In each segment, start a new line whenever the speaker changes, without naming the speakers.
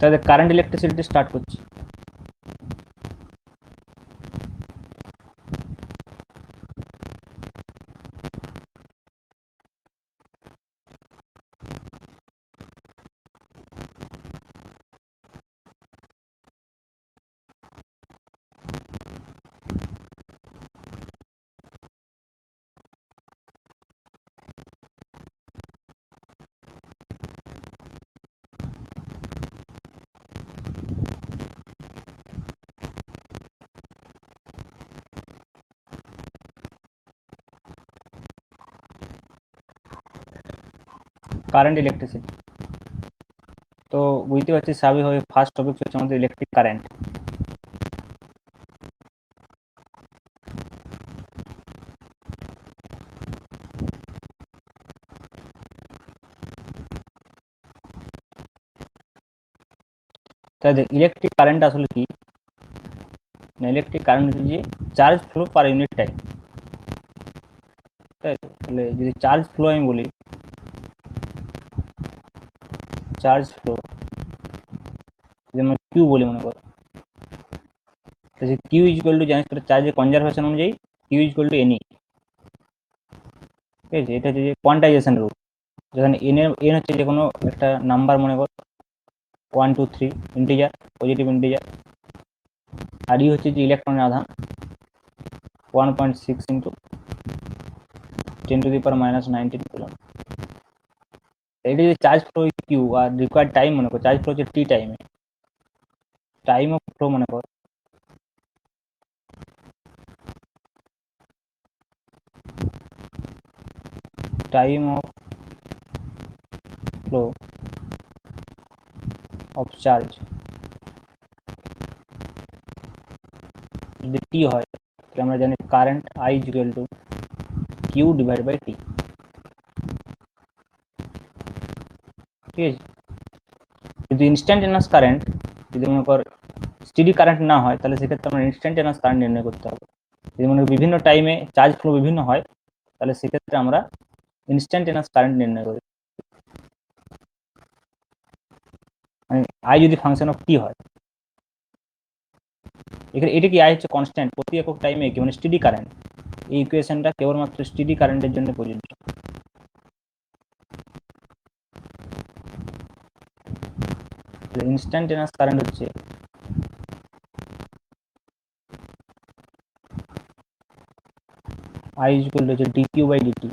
তাহলে current electricity start করছি। Current electricity, তো বুঝতে পারছি স্বাভাবিকভাবে ফার্স্ট টপিক হচ্ছে আমাদের ইলেকট্রিক কারেন্ট। তাহলে ইলেকট্রিক কারেন্ট আসলে কি না, ইলেকট্রিক কারেন্ট হচ্ছে যে charge flow per unit time, তাই তো? তাহলে যদি চার্জ ফ্লো আমি বলি, চার্জ ফ্লো যদি আমরা কিউ বলি মনে করো, তাহলে কিউ ইকুয়াল টু জানিস তো চার্জের কনজারভেশন অনুযায়ী কিউ ইকুয়াল টু এনই, ঠিক আছে? এটা হচ্ছে যে কোয়ান্টাইজেশন রুল, যেখানে এন হচ্ছে যে কোনো একটা নাম্বার মনে করো 1 2 3 ইন্টিজার, পজিটিভ ইন্টিজার, আর ই হচ্ছে যে ইলেকট্রনের আধান 1.6 ইন্টু 10⁻⁻19 কুলম্ব। এটা যদি চার্জ ফ্লো কিউ আর রিকোয়ার্ড টাইম মনে করো, চার্জ ফ্লো হচ্ছে টি টাইমে, টাইম অফ ফ্লো মনে করো time of flow of charge যদি টি হয়, তাহলে আমরা জানি current I equal to Q divide by T, ঠিক আছে? যদি ইনস্ট্যান্টেনিয়াস কারেন্ট যদি মনে কর স্টেডি কারেন্ট না হয়, তাহলে সেক্ষেত্রে আমরা ইনস্ট্যান্টেনিয়াস কারেন্ট নির্ণয় করতে হবে। যদি মনে করি বিভিন্ন টাইমে চার্জ ফ্লো বিভিন্ন হয়, তাহলে সেক্ষেত্রে আমরা ইনস্ট্যান্টেনিয়াস কারেন্ট নির্ণয় করি। মানে আই যদি ফাংশন অফ টি হয়, এখানে এটা কি আই হচ্ছে কনস্ট্যান্ট প্রতি একক টাইমে কি মানে স্টেডি কারেন্ট, এই ইকুয়েশনটা কেবলমাত্র স্টেডি কারেন্টের জন্য প্রযোজ্য। ইনস্ট্যান্টেনিয়াস কারেন্ট হচ্ছে I equal to D Q by DT,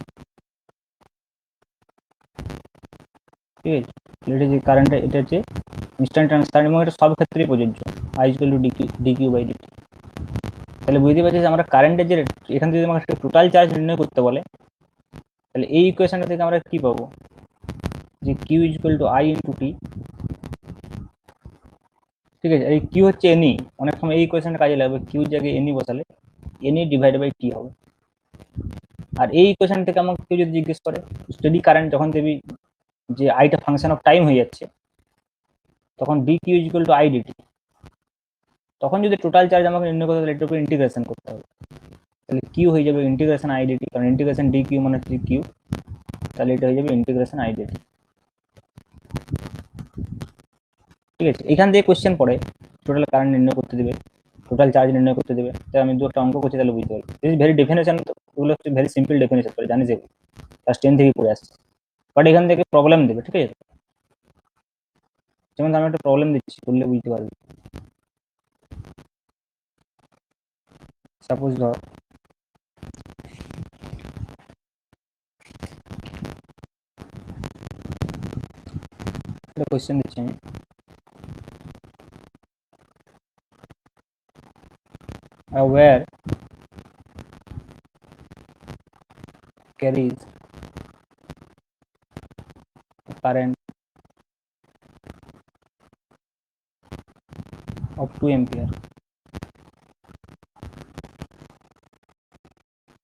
ঠিক আছে? এটা যে কারেন্ট, এটা হচ্ছে ইনস্ট্যান্টেনিয়াস কারেন্ট এবং এটা সব ক্ষেত্রেই প্রযোজ্য, I equal to D Q by DT. তাহলে বুঝতে পারছি যে আমরা কারেন্টের যে এখান থেকে আমাকে টোটাল চার্জ নির্ণয় করতে বলে, তাহলে এই ইকুয়েশনটা থেকে আমরা কি পাবো, যে Q equal to I into T, ঠিক আছে? এই কিউ হচ্ছে এনই, অনেক সময় এই ইকুয়েশনটা কাজে লাগবে, কিউ জায়গায় এনই বসালে এনই ডিভাইড বাই টি হবে। আর এই ইকুয়েশন থেকে আমাকে কেউ যদি জিজ্ঞেস করে স্টেডি কারেন্ট যখন দেবি যে আইটা ফাংশন অফ টাইম হয়ে যাচ্ছে, তখন D Q equal to I DT, তখন যদি টোটাল চার্জ আমাকে নির্ণয় করতে হলে এটার উপর ইন্টিগ্রেশন করতে হবে, তাহলে কিউ হয়ে যাবে ইন্টিগ্রেশন আই ডিটি, কারণ ইন্টিগ্রেশন ডি কিউ মানে হচ্ছে কিউ, তাহলে এটা হয়ে যাবে ইন্টিগ্রেশন আই ডিটি, ঠিক আছে? এখান থেকে কোশ্চেন পড়ে টোটাল কারেন্ট নির্ণয় করতে দেবে, টোটাল চার্জ নির্ণয় করতে দেবে, তাই আমি দু একটা অঙ্ক করছি তাহলে বুঝতে পারবি। দিস ভেরি ডেফিনেশন, ওগুলো হচ্ছে ভেরি সিম্পল ডেফিনেশন করে জানিস, এগুলো ক্লাস 10 থেকে পড়ে আসছে, বাট এখান থেকে প্রবলেম দেবে, ঠিক আছে? যেমন আমি একটা প্রবলেম দিচ্ছি, করলে বুঝতে পারবি। সাপোজ ধর একটা কোশ্চেন দিচ্ছি আমি, a wire carries current of 2 ampere.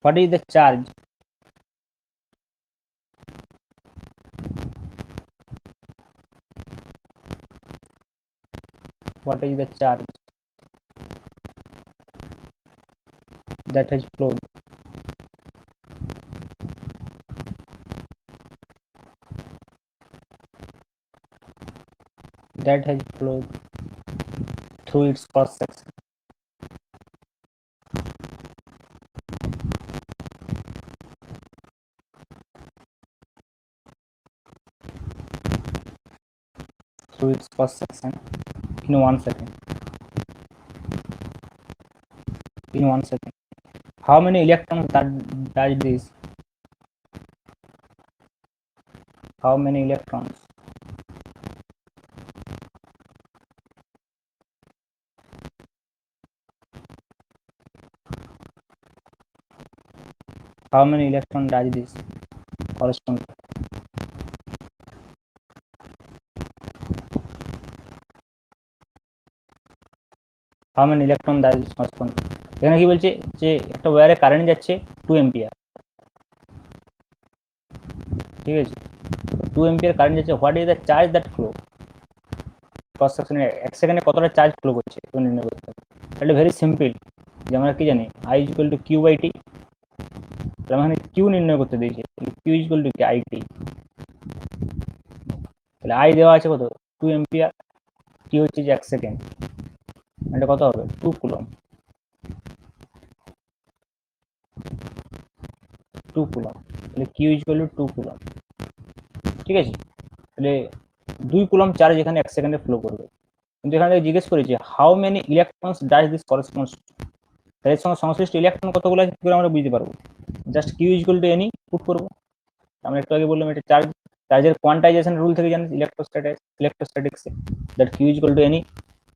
What is the charge what is the charge that has flowed that has flowed through its cross section. Through its cross section in 1 second. In 1 second. How many electrons does this? How many electrons? How many electrons does this correspond to? How many electron does this correspond to? এখানে কি বলছে যে একটা ওয়্যারে current যাচ্ছে 2 ampere, ঠিক আছে? 2 ampere current যাচ্ছে, what is the charge that flow? Cross সেকশনে 1 সেকেন্ডে কতটা চার্জ ফ্লো করছে তো নির্ণয় করতে হবে। এটা ভেরি সিম্পল, যে আমরা কি জানি I equal to Q by T. তাহলে এখানে কিউ নির্ণয় করতে দিয়েছে, কিউ ইকুয়াল টু কি আই টি। তাহলে আই দেওয়া আছে কত 2 এম্পিয়ার, টি হচ্ছে যে 1 সেকেন্ড, এটা কত হবে 2 কুলম। 2 কুলম, তাহলে কিউ ইকুয়াল টু 2 কুলম, ঠিক আছে? তাহলে 2 কুলম চার্জ এখানে 1 সেকেন্ডে ফ্লো করবে। কিন্তু এখানে জিজ্ঞেস করেছে how many electrons does this corresponds, এর সঙ্গে সংশ্লিষ্ট ইলেকট্রন কতগুলো আছে কি করে আমরা বুঝতে পারবো? Just Q equal to any put করবো। আমরা একটু আগে বললাম এটা চার্জের কোয়ান্টাইজেশন রুল থেকে জানি ইলেকট্রোস্ট্যাটিক্সে, that Q equal to N E.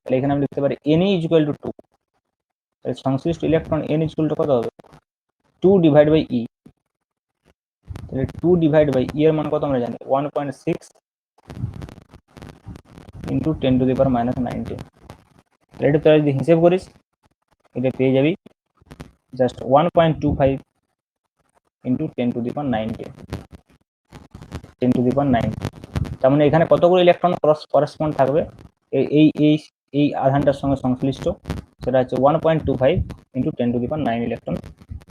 তাহলে এখানে আমরা লিখতে পারি এনি ইকুয়াল টু 2। তাহলে সংশ্লিষ্ট ইলেকট্রন এন ইকুয়াল টু কত হবে 2 ডিভাইড বাই ই। তাহলে 2 ডিভাইড বাই ই এর মান কত আমরা জানি 1.6 into 10 to the power minus 19। এটা তুই যদি হিসেব করিস এটা পেয়ে যাবি just 1.25 into 10 to the power 19, 10 to the power 9। তার মানে এখানে কতগুলো ইলেকট্রন করেসপন্ড থাকবে এই এই এই এই আধানটার সঙ্গে সংশ্লিষ্ট, সেটা হচ্ছে 1.25 into 10 to the power 9 electron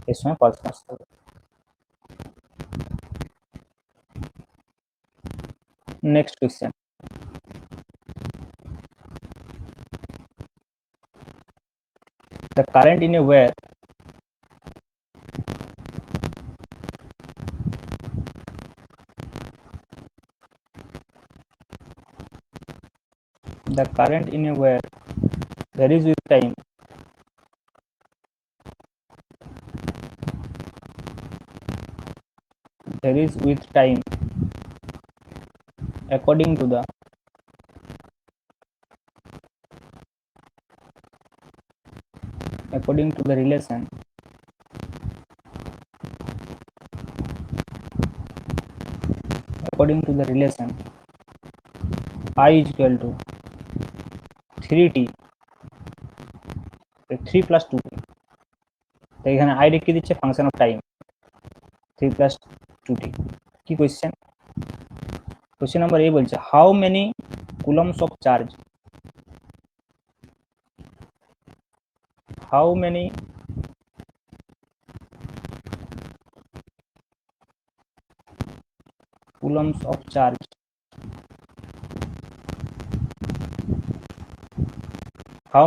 এর সঙ্গে করেসপন্ড থাকবে। Next question, the current in a wire the current in a wire varies with time according to the relation I is equal to 3t 3 plus 2t। তো এখানে I রেখে দিচ্ছে function of time 3 plus 2t। কি question? Question number A বলছে how many coulombs of charge, how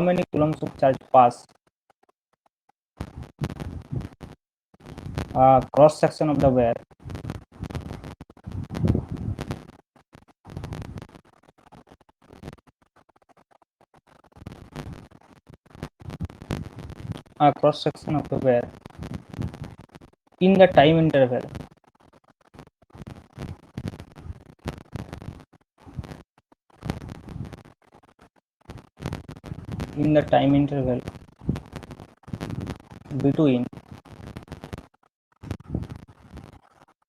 many coulombs of charge pass a cross section of the wire in the time interval between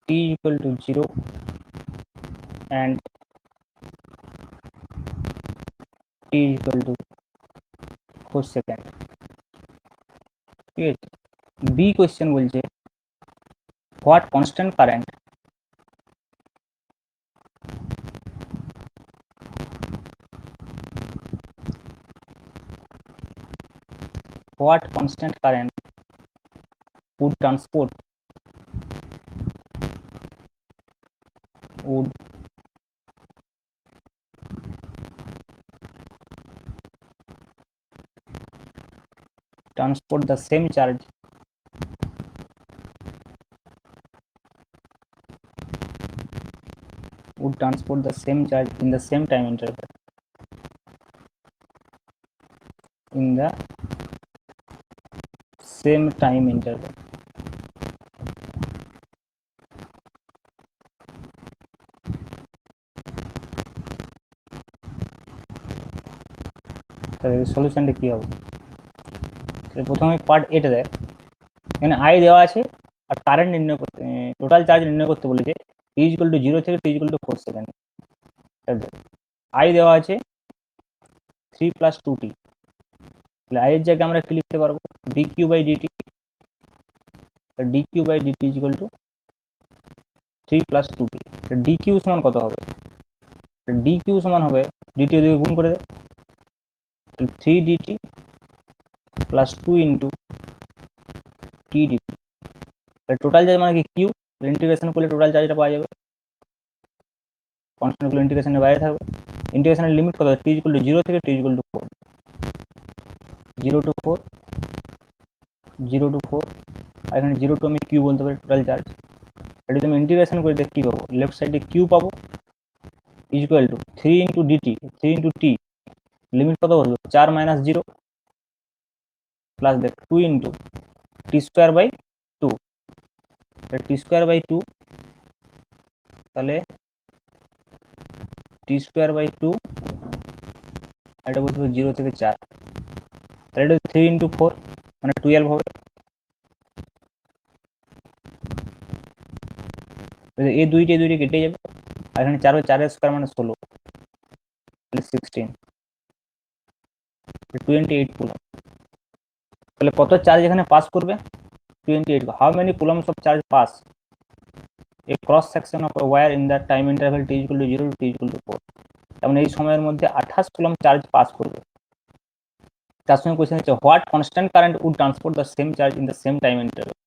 t equal to 0 and t equal to 4 second. ঠিক আছে, B question বলছে what constant current would transport would transport the same charge would transport the same charge in the same time interval in the same time interval. তাহলে সলিউশনটা কি হবে? প্রথমে part এটা দেখ, এখানে আই দেওয়া আছে আর কারেন্ট নির্ণয় করতে, টোটাল চার্জ নির্ণয় করতে বলেছে টি ইকুয়াল টু 0 থেকে টি ইকুয়াল টু 4 সেকেন্ড। আই দেওয়া আছে 3 প্লাস 2t, তাহলে আই এর জায়গায় আমরা কি লিখতে পারবো? dq by dt, dq by dt is equal to 3 plus 2t। dq সমান কত হবে? dq সমান হবে dt দিয়ে গুণ করে দেয়, 3 dt plus 2 into t dt। Total charge মানে কি কিউ, ইন্টিগ্রেশন করলে টোটাল চার্জটা পাওয়া যাবে, কনস্ট্যান্ট গুলো ইন্টিগ্রেশনের বাইরে থাকবে। ইন্টিগ্রেশনের লিমিট কত? টি ইকুয়াল টু 0 থেকে টি ইকুয়াল টু 4, 0 টু 4, 0 টু 4, আর এখানে 0 টু আমি কিউ বলতে পারি টোটাল চার্জ। এটা যদি আমি ইন্টিগ্রেশন করে দেখ কি পাবো? লেফট সাইডে কিউ পাবো is equal to 3 into DT, 3 into T, limit কত বলবো? 4 মাইনাস 0 প্লাস দেখ 2 into T square by 2, T square by 2, তাহলে টি স্কোয়ার বাই 2, এটা বলতে 0 থেকে 4, তাহলে এটা 3 ইন্টু 4 মানে 12 হবে। এই দুইটা কেটে যাবে, আর এখানে 4 4 স্কোয়ার মানে 16, তাহলে 16, 28 কুলম। তাহলে কত চার্জ এখানে পাস করবে? 28। How many coulombs of charge pass a cross section of wire in the time interval T equal to 0 to T equal to 4। তেমন এই সময়ের মধ্যে 28 কুলম চার্জ পাস করবে। তার সঙ্গে কোয়েশ্চেন হচ্ছে what constant current would transport the same charge in the same time interval.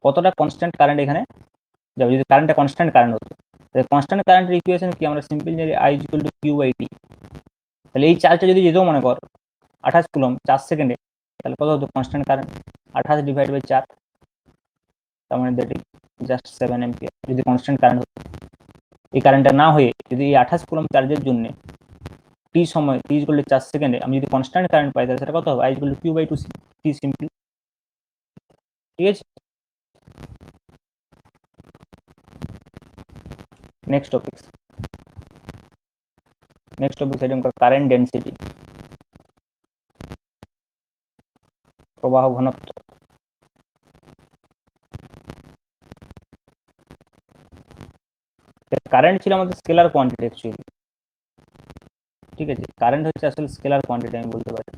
কতটা constant current এখানে যাবে যদি কারেন্টটা কনস্ট্যান্ট কারেন্ট হতো? কনস্ট্যান্ট কারেন্টের ইকুয়েশন কি? আমরা সিম্পল জানি I equal to Q by T. তাহলে এই চার্জটা যদি যেতেও মনে কর 28 কুলম 4 সেকেন্ডে, তাহলে কত হতো কনস্ট্যান্ট কারেন্ট? 28 ডিভাইড বাই 4, তার মানে দ্যাট ইজ জাস্ট 7 অ্যাম্পিয়ার যদি কনস্ট্যান্ট কারেন্ট হতো। এই কারেন্টটা না হয়ে যদি এই 28 কুলম চার্জের জন্য টি সময় টি ইকুয়াল টু 4 সেকেন্ডে আমি যদি কনস্ট্যান্ট কারেন্ট পাই, তাহলে সেটা কত হবে? I equal to Q by 2 T simple. ঠিক আছে, নেক্সট টপিক সেটা কারেন্ট ডেন্সিটি, প্রবাহ ঘনত্ব। কারেন্ট ছিল আমাদের স্কেলার কোয়ান্টিটি অ্যাকচুয়ালি, ঠিক আছে, কারেন্ট হচ্ছে আসলে স্কেলার কোয়ান্টিটি আমি বলতে পারি,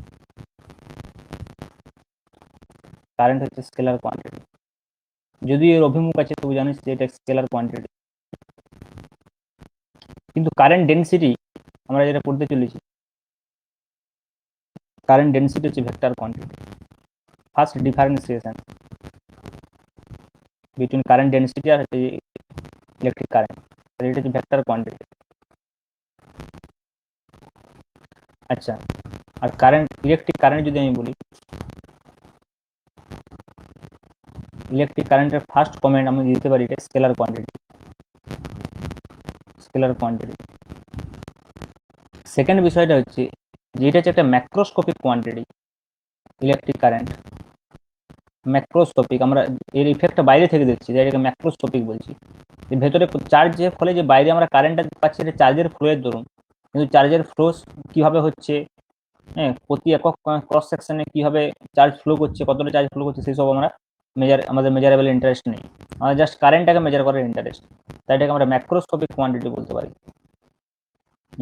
কারেন্ট হচ্ছে স্কেলার কোয়ান্টিটি। যদি এর অভিমুখ আছে তুই জানিস যে এটা স্কেলার কোয়ান্টিটি, কিন্তু কারেন্ট ডেন্সিটি আমরা যেটা পড়তে চলেছি, কারেন্ট ডেন্সিটি হচ্ছে vector quantity. First differentiation between current density আর ইলেকট্রিক কারেন্ট, এটা হচ্ছে ভেক্টর কোয়ান্টিটি। আচ্ছা, আর কারেন্ট ইলেকট্রিক কারেন্ট যদি আমি বলি, ইলেকট্রিক কারেন্টের ফার্স্ট কমেন্ট আমি দিতে পারি এটা scalar quantity, scalar quantity. Second বিষয়টা হচ্ছে যে এটা হচ্ছে একটা macroscopic quantity, electric current macroscopic, আমরা এর ইফেক্টটা বাইরে থেকে দেখছি, যাই এটাকে ম্যাক্রোস্কোপিক বলছি। এর ভেতরে চার্জের ফলে যে বাইরে আমরা কারেন্টটা পাচ্ছি এটা চার্জের ফ্লোয়ের দরুন, কিন্তু চার্জের ফ্লো কীভাবে হচ্ছে, হ্যাঁ, প্রতি একক ক্রস সেকশনে কীভাবে চার্জ ফ্লো করছে, কতটা চার্জ ফ্লো করছে, সেসব আমরা আমাদের মেজারেবল ইন্টারেস্ট নেই, আমাদের জাস্ট কারেন্টটাকে মেজার করার ইন্টারেস্ট, তাই এটাকে আমরা ম্যাক্রোস্কোপিক কোয়ান্টিটি বলতে পারি,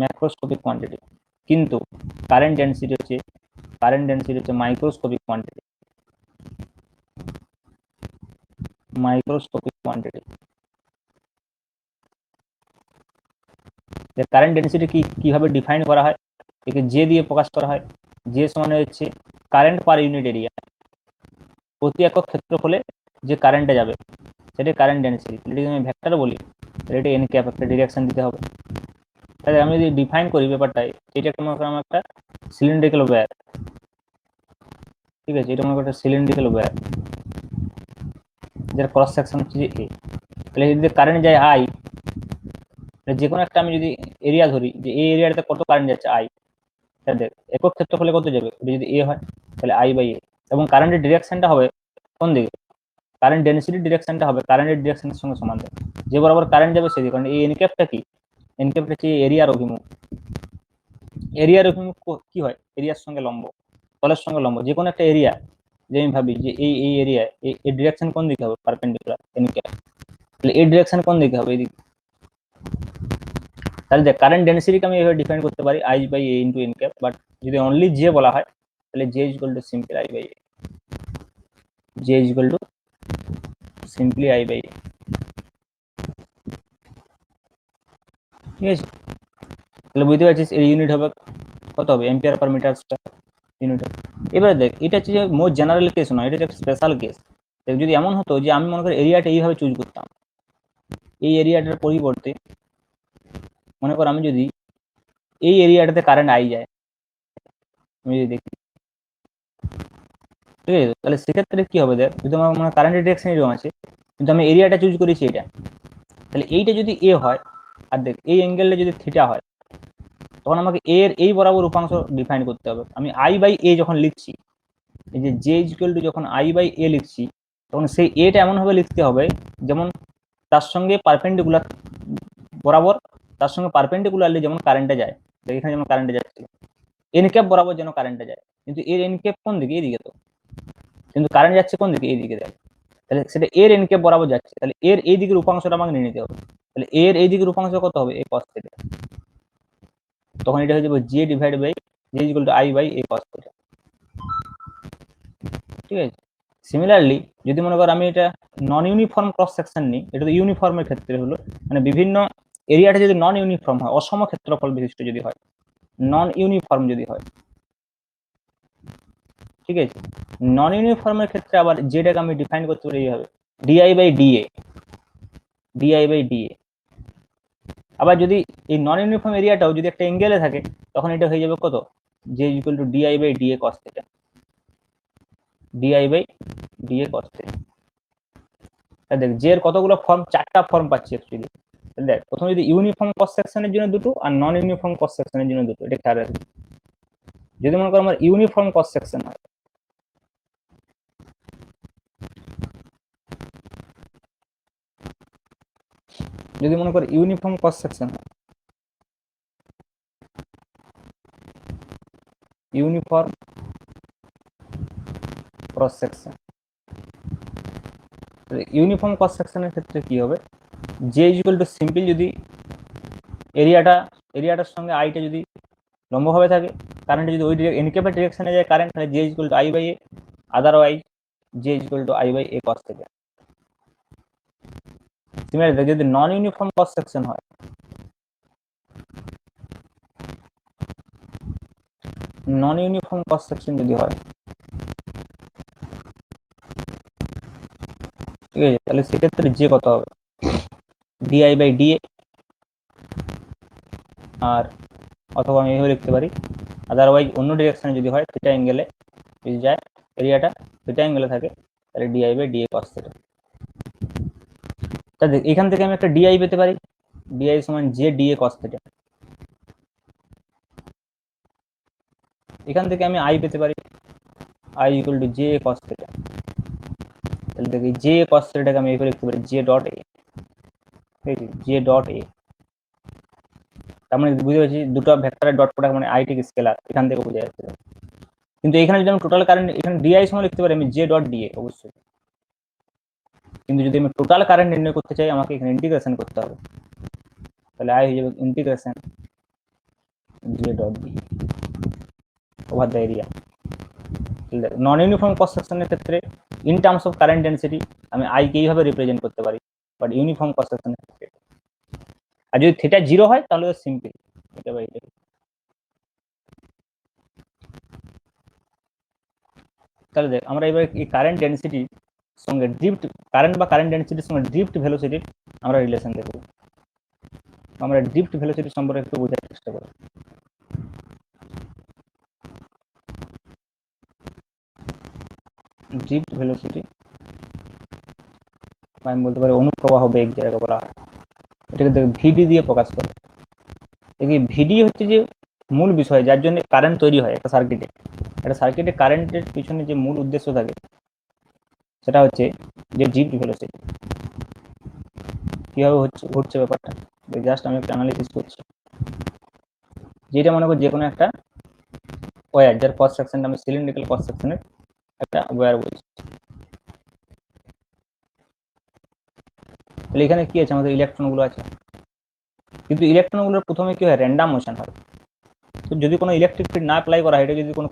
ম্যাক্রোস্কোপিক কোয়ান্টিটি। কিন্তু কারেন্ট ডেন্সিটি হচ্ছে microscopic quantity, microscopic quantity. Current density কিভাবে ডিফাইন করা হয়? একে জে দিয়ে প্রকাশ করা হয়। জে সমান হচ্ছে কারেন্ট পার ইউনিট এরিয়া, প্রতি একক ক্ষেত্রফলে যে কারেন্টে যাবে সেটা কারেন্ট ডেন্সিটি। যদি আমি ভেক্টর বলি তাহলে এটা এন ক্যাপ একটা ডিরেকশন দিতে হবে। তাহলে আমি যদি ডিফাইন করি ব্যাপারটাই, এটা একটা মনে করি আমার একটা সিলিন্ড্রিক্যাল ওয়্যার, ঠিক আছে, এটা মনে করো একটা সিলিন্ড্রিক্যাল ওয়্যার, যার ক্রস সেকশন হচ্ছে যে এ। তাহলে যদি কারেন্ট যায় আই, যে কোনো একটা আমি যদি এরিয়া ধরি যে এই এরিয়াটাতে কত কারেন্ট যাচ্ছে আই, তাহলে একক ক্ষেত্রফলে কত যাবে, এটা যদি এ হয় তাহলে আই বাই এ। এবং কারেন্টের ডিরেকশনটা হবে কোন দিকে, কারেন্ট ডেন্সিটির ডিরেকশনটা হবে কারেন্টের ডিরেকশনের সঙ্গে সমান, যে বরাবর কারেন্ট যাবে সেদিকে। কারণ এই এনক্যাপটা কি, এনক্যাপটা হচ্ছে এরিয়ার অভিমুখ। এরিয়ার অভিমুখ কি হয়, এরিয়ার সঙ্গে লম্ব, তলের সঙ্গে লম্ব। যে কোনো একটা এরিয়া, যে আমি ভাবি যে এই এরিয়ায় এই ডিরেকশন কোন দিকে হবে, পারপেন্ডিকুলার এনক্যাপ, তাহলে এই ডিরেকশন কোন দিকে হবে, এইদিকে। তাহলে দেখ কারেন্ট ডেন্সিটিকে আমি এভাবে ডিফাইন করতে পারি I by A into N cap, but যদি অনলি জে বলা হয় তাহলে J is equal to simple I by A, J is equal to simply I by A. ঠিক আছে, তাহলে বুঝতে পারছিস এর ইউনিট হবে কত হবে, ampere per metre square unit হবে। এবারে দেখ এটা হচ্ছে যে মোস্ট জেনারেল কেস নয়, এটা একটা স্পেশাল কেস। দেখ যদি এমন হতো যে আমি মনে করি এরিয়াটা এইভাবে চুজ করতাম, এই এরিয়াটার পরিবর্তে মনে কর আমি যদি এই এরিয়াটাতে কারেন্ট আই যায়, আমি যদি দেখি, ঠিক আছে, তাহলে সেক্ষেত্রে কি হবে, দেখ যদি আমার মনে কারেন্টের ডিরেকশন এরকম আছে, কিন্তু আমি এরিয়াটা চুজ করেছি এটা, তাহলে এইটা যদি এ হয়, আর দেখ এই অ্যাঙ্গেলটা যদি থিটা হয়, তখন আমাকে এর এই বরাবর উপাংশ ডিফাইন করতে হবে। আমি আই বাই এ যখন লিখছি, এই যে জে ইকুয়াল টু যখন আই বাই এ লিখছি, তখন সেই এটা এমনভাবে লিখতে হবে যেমন তার সঙ্গে পারপেন্ডিকুলার বরাবর, তার সঙ্গে পারপেন্ডিকুলারলি যেমন কারেন্টটা যায়, এখানে যেমন কারেন্টে যাচ্ছে এন ক্যাপ বরাবর যেন কারেন্টটা যায়, কিন্তু এর এন ক্যাপ কোন দিকে, এইদিকে তো, কিন্তু কারেন্ট যাচ্ছে কোন দিকে, এইদিকে যায়। তাহলে সেটা এর এন ক্যাপ বরাবর যাচ্ছে, তাহলে এর এই দিকের উপাংশটা আমাকে নিয়ে নিতে হবে। তাহলে এর এই দিকের উপাংশ কত হবে, এ কস থিটা। তখন এটা হয়ে যাবে J divide by J equal to I by A cos theta. ঠিক আছে, সিমিলারলি যদি মনে করো আমি এটা নন ইউনিফর্ম ক্রস সেকশন নিই, এটা তো ইউনিফর্মের ক্ষেত্রে হলো, মানে বিভিন্ন এরিয়াটা যদি নন ইউনিফর্ম হয়, অসম ক্ষেত্রফল বিশিষ্ট যদি হয়, নন ইউনিফর্ম যদি হয়, ঠিক আছে, নন ইউনিফর্মের ক্ষেত্রে আবার যেটাকে আমি ডিফাইন করতে পারি এইভাবে, DI by DA, DI by DA. আবার যদি এই নন ইউনিফর্ম এরিয়াটাও যদি একটা অ্যাঙ্গেলে থাকে, তখন এটা হয়ে যাবে কত, J equal to DI by DA cos theta, DI by DA cos theta. দেখ জে এর কতগুলো ফর্ম, চারটা ফর্ম পাচ্ছি অ্যাকচুয়ালি। দেখ প্রথমে যদি ইউনিফর্ম ক্রস সেকশনের জন্য দুটো, আর নন ইউনিফর্ম ক্রস সেকশনের জন্য দুটো, এটা খেয়াল রাখবি। যদি মনে করো আমার ইউনিফর্ম ক্রস সেকশন হয়, যদি মনে করো ইউনিফর্ম ক্রস সেকশন হয়, uniform cross section, uniform cross সেকশনের ক্ষেত্রে কি হবে, জে ইকুয়াল টু সিম্পল যদি এরিয়াটার সঙ্গে আইটা যদি লম্বভাবে থাকে, কারেন্ট যদি ওই এনক্যাপের ডিরেকশনে যায় কারেন্ট, তাহলে J equal to I by A, otherwise J equal to I by A cos theta. Similarly যদি নন ইউনিফর্ম ক্রস সেকশন হয়, নন ইউনিফর্ম ক্রস সেকশন যদি হয়, ঠিক আছে, তাহলে সেক্ষেত্রে যে কত হবে, ডিআই বাই ডিএ, আর অথবা আমি এইভাবে লিখতে পারি, আদারওয়াইজ অন্য ডিরেকশনে যদি হয়, থিটা অ্যাঙ্গেলে যদি যায় এরিয়াটা, থিটা অ্যাঙ্গেলে থাকে, তাহলে DI by DA cos theta. তাহলে এখান থেকে আমি একটা ডিআই পেতে পারি, ডিআই সমান জে ডিএ কস থিটা। এখান থেকে আমি আই পেতে পারি, I equal two J cos theta. তাহলে দেখি জে কস থিটাকে আমি এইভাবে লিখতে পারি, জে ডট এ, ঠিক আছে, জে ডট এ। তার মানে বুঝতে পারছি দুটো ভেক্টরের ডট প্রোডাক্ট মানে আই ঠিক স্কেলার, এখান থেকে বোঝা যাচ্ছে। কিন্তু এখানে যদি আমি টোটাল কারেন্ট, এখানে ডিআই সময় লিখতে পারি আমি জে ডট ডিএ অবশ্যই, কিন্তু যদি আমি টোটাল কারেন্ট নির্ণয় করতে চাই, আমাকে এখানে ইন্টিগ্রেশন করতে হবে, তাহলে আই হয়ে যাবে integration J dot D over the area. Non uniform cross সেকশনের ক্ষেত্রে in terms of current density আমি আই কে এইভাবে রিপ্রেজেন্ট করতে পারি, বাট ইউনিফর্ম ক্রস সেকশনের ক্ষেত্রে, আর যদি থিটা 0 হয় তাহলে সিম্পল এটা বাই এটা। তাহলে দেখ আমরা এবার এই কারেন্ট ডেন্সিটির সঙ্গে ড্রিফট কারেন্ট বা কারেন্ট ডেন্সিটির সঙ্গে ড্রিফট ভেলোসিটির আমরা রিলেশন দেখব। আমরা ড্রিফট ভেলোসিটি সম্পর্কে একটু বোঝার চেষ্টা করব। ড্রিফট ভেলোসিটি, আমি বলতে পারি অনুপ্রবাহ বেগ যেটাকে বলা হয়, এটাকে ভিডি দিয়ে প্রকাশ করে। এই ভিডি হচ্ছে যে মূল বিষয় যার জন্য কারেন্ট তৈরি হয় একটা সার্কিটে। একটা সার্কিটে কারেন্টের পিছনে যে মূল উদ্দেশ্য থাকে সেটা হচ্ছে যে ড্রিফট ভেলোসিটি। কিভাবে ঘটছে ব্যাপারটা জাস্ট আমি একটা অ্যানালিসিস করছি। যেটা মনে করি যে কোনো একটা ওয়্যার, যার ক্রস সেকশনটা আমি সিলিন্ড্রিক্যাল ক্রস সেকশনের একটা ওয়্যার বলছি। তাহলে এখানে কি আছে, আমাদের ইলেকট্রনগুলো আছে, কিন্তু ইলেকট্রনগুলোর প্রথমে কি হয়, র্যান্ডাম মোশন হয়। তো যদি কোনো ইলেকট্রিক ফিল্ড না অ্যাপ্লাই করা হয়, এটা যদি কোনো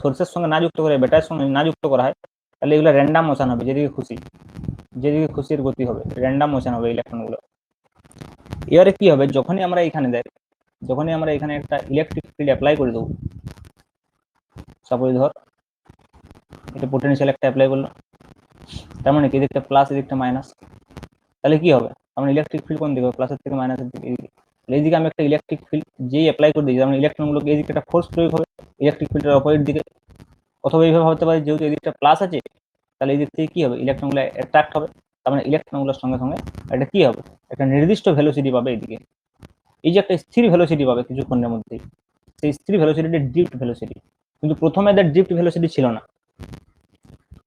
সোর্সের সঙ্গে না যুক্ত করে, ব্যাটারির সঙ্গে না যুক্ত করা হয়, তাহলে এগুলো র্যান্ডাম মোশন হবে, যেদিকে খুশির গতি হবে, র্যান্ডাম মোশন হবে ইলেকট্রনগুলো। এবারে কি হবে, যখনই আমরা এখানে একটা ইলেকট্রিক ফিল্ড অ্যাপ্লাই করে দেবো, সাপোজ ধর এটা পোটেনশিয়াল একটা অ্যাপ্লাই করলো, তার মানে কি এদিকটা প্লাস এদিকটা মাইনাস, তাহলে কি হবে, আমরা ইলেকট্রিক ফিল্ড কোন দিকে, প্লাসের থেকে মাইনাসের দিকে, এইদিকে আমি একটা ইলেকট্রিক ফিল্ড যেই অ্যাপ্লাই করে দিয়েছি, আমরা ইলেকট্রনগুলোকে এইদিকে একটা ফোর্স প্রয়োগ হবে ইলেকট্রিক ফিল্ডের অপোজিট দিকে। অথবা এইভাবে ভাবতে পারি, যেহেতু এদিকটা প্লাস আছে, তাহলে এই দিক থেকে কি হবে, ইলেকট্রনগুলো অ্যাট্রাক্ট হবে, তার মানে ইলেকট্রনগুলোর সঙ্গে সঙ্গে একটা কি হবে, একটা নির্দিষ্ট ভেলোসিটি পাবে এদিকে। এই যে একটা স্থির ভেলোসিটি পাবে কিছুক্ষণের মধ্যেই, সেই স্থির ভেলোসিটিটা ড্রিফট ভেলোসিটি। কিন্তু প্রথমে এদের ড্রিফট ভেলোসিটি ছিল না,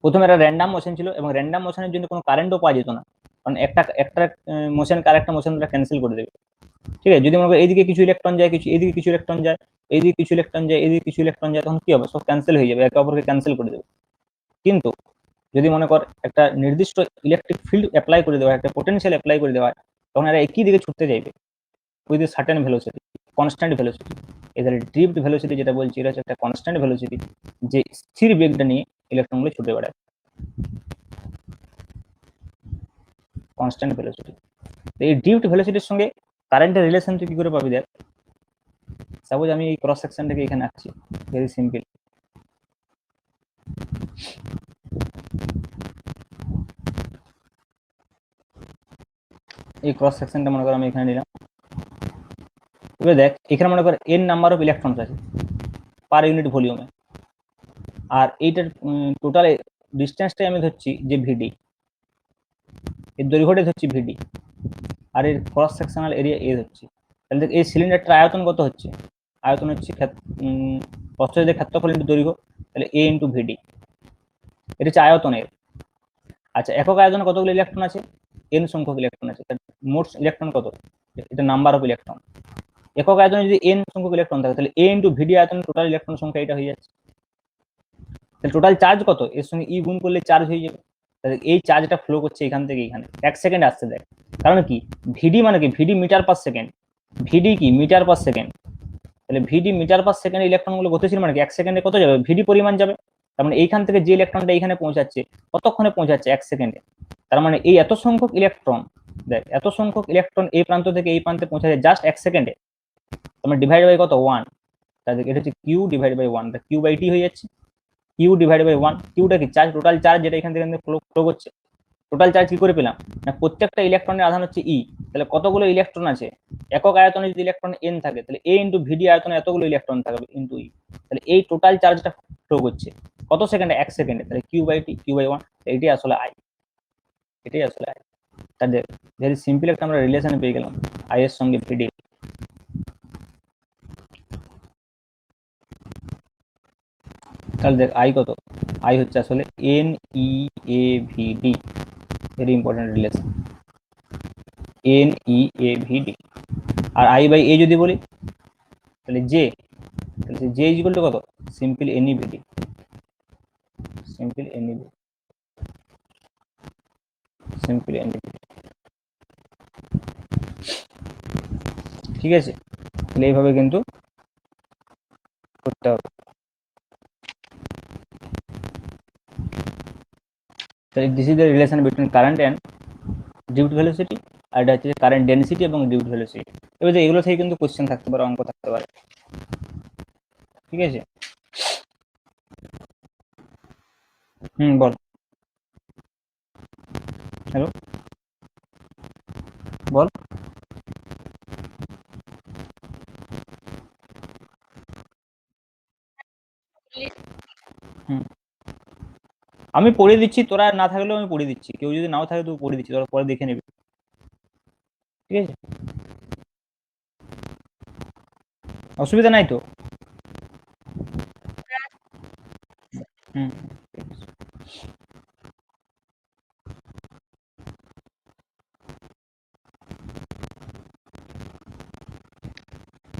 প্রথমে একটা র্যান্ডাম মোশন ছিল, এবং র্যান্ডাম মোশনের জন্য কোনো কারেন্টও পাওয়া যেত না, কারণ একটা মোশনকে আরেকটা মোশন ক্যান্সেল করে দেবে। ঠিক আছে, যদি মনে করো এইদিকে কিছু ইলেকট্রন যায়, এইদিকে কিছু ইলেকট্রন যায়, এইদিকে কিছু ইলেকট্রন যায়, এইদিকে কিছু ইলেকট্রন যায়, তখন কি হবে, সব ক্যান্সেল হয়ে যাবে, একে অপরকে ক্যান্সেল করে দেবে। কিন্তু যদি মনে কর একটা নির্দিষ্ট ইলেকট্রিক ফিল্ড অ্যাপ্লাই করে দেওয়া হয়, একটা পোটেনশিয়াল অ্যাপ্লাই করে দেওয়া হয়, তখন এরা একই দিকে ছুটতে যাইবে with a certain velocity, constant velocity. এদের ড্রিফট ভেলোসিটি যেটা বলছি, এটা হচ্ছে একটা কনস্ট্যান্ট ভেলোসিটি, যে স্থির বেগটা নিয়ে ইলেকট্রনগুলো ছুটে বেড়ায়, কনস্ট্যান্ট ভেলোসিটি। এই ড্রিফট ভেলোসিটির সঙ্গে কারেন্টের রিলেশন তুই কি করে পাবি দেখ। সাপোজ আমি এই ক্রস সেকশনটাকে এখানে আঁকছি, ভেরি সিম্পল। এই ক্রস সেকশনটা মনে করো আমি এখানে নিলাম। এবার দেখ, এখানে মনে কর এন নাম্বার অফ ইলেকট্রনস আছে পার ইউনিট ভলিউমে, আর এইটার টোটাল ডিস্টেন্সটাই আমি ধরছি যে ভিডি, এর দৈর্ঘ্যটাই ধরছি ভিডি, আর এর ক্রস সেকশনাল এরিয়া এ ধরছি। তাহলে দেখ এই সিলিন্ডারটার আয়তন কত হচ্ছে, আয়তন হচ্ছে প্রস্থচ্ছেদের ক্ষেত্রফল ইন্টু দৈর্ঘ্য, তাহলে এ ইন্টু ভিডি, এটা হচ্ছে আয়তনের। আচ্ছা, একক আয়তনে কতগুলো ইলেকট্রন আছে, এন সংখ্যক ইলেকট্রন আছে, মোট ইলেকট্রন কত, এটা নাম্বার অফ ইলেকট্রন। একক আয়তনে যদি এন সংখ্যক ইলেকট্রন থাকে, তাহলে এ ইন্টু ভিডি আয়তনে টোটাল ইলেকট্রন সংখ্যা এটা হয়ে যাচ্ছে। তাহলে টোটাল চার্জ কত, এর সঙ্গে ই গুণ করলে চার্জ হয়ে যাবে। তাহলে এই চার্জটা ফ্লো করছে এখান থেকে এখানে, 1 সেকেন্ড আসছে দেখ, কারণ কি ভিডি মানে কি, ভিডি মিটার পার সেকেন্ড, ভিডি কি মিটার পার সেকেন্ড, তাহলে ভিডি মিটার পার সেকেন্ডে ইলেকট্রনগুলো গতিশীল মানে কি 1 সেকেন্ডে কত যাবে, ভিডি পরিমাণ যাবে। তার মানে এইখান থেকে যে ইলেকট্রনটা এখানে পৌঁছাচ্ছে কতক্ষণে পৌঁছাচ্ছে, 1 সেকেন্ডে। তার মানে এই এত সংখ্যক ইলেকট্রন, দেখ এত সংখ্যক ইলেকট্রন এই প্রান্ত থেকে এই প্রান্তে পৌঁছাচ্ছে জাস্ট 1 সেকেন্ডে। তার মানে ডিভাইড বাই কত, 1, তাহলে এটা হচ্ছে Q divide by 1, Q by T হয়ে যাচ্ছে, কিউ ডিভাইড বাই 1। কিউটা কি চার্জ, টোটাল চার্জ যেটা এখান থেকে ফ্লো করছে। টোটাল চার্জ কি করে পেলাম না, প্রত্যেকটা ইলেকট্রনের আধান হচ্ছে ই, তাহলে কতগুলো ইলেকট্রন আছে, একক আয়তনে যদি ইলেকট্রন এন থাকে, তাহলে এ ইন্টু ভিডি আয়তনে এতগুলো ইলেকট্রন থাকবে ইন্টু ই, তাহলে এই টোটাল চার্জটা ফ্লো করছে কত সেকেন্ডে, 1 সেকেন্ডে, তাহলে Q by T, Q by 1, এটাই আসলে আই, এটাই আসলে আই। তাহলে ভেরি সিম্পল একটা আমরা রিলেশন পেয়ে গেলাম আই এর সঙ্গে ভিডি। তাহলে দেখ আই কত, আই হচ্ছে আসলে N E A V D, very important relation, N E A V D. আর আই বাই এ যদি বলি তাহলে জে, তাহলে জে ইজ ইকুয়াল টু কত, simple N E V D, simple N E V, simple N E V. ঠিক আছে, তাহলে এইভাবে কিন্তু করতে হবে। তাহলে this is the relation between current and ডিউট ভেলোসিটি, আর এটা হচ্ছে কারেন্ট ডেনসিটি এবং ডিউট ভেলোসিটি। এবার এগুলো থেকে কিন্তু কোশ্চেন থাকতে পারে, অঙ্ক থাকতে পারে। ঠিক আছে, বল, হ্যালো, বল। হুম, আমি পড়ে দিচ্ছি, তোরা না থাকলেও আমি পড়ে দিচ্ছি, কেউ যদি নাও থাকে তো পড়ে দিচ্ছি, তোরা পরে দেখে নেবে, ঠিক আছে? অসুবিধা নাই তো? হুম, ঠিক আছে।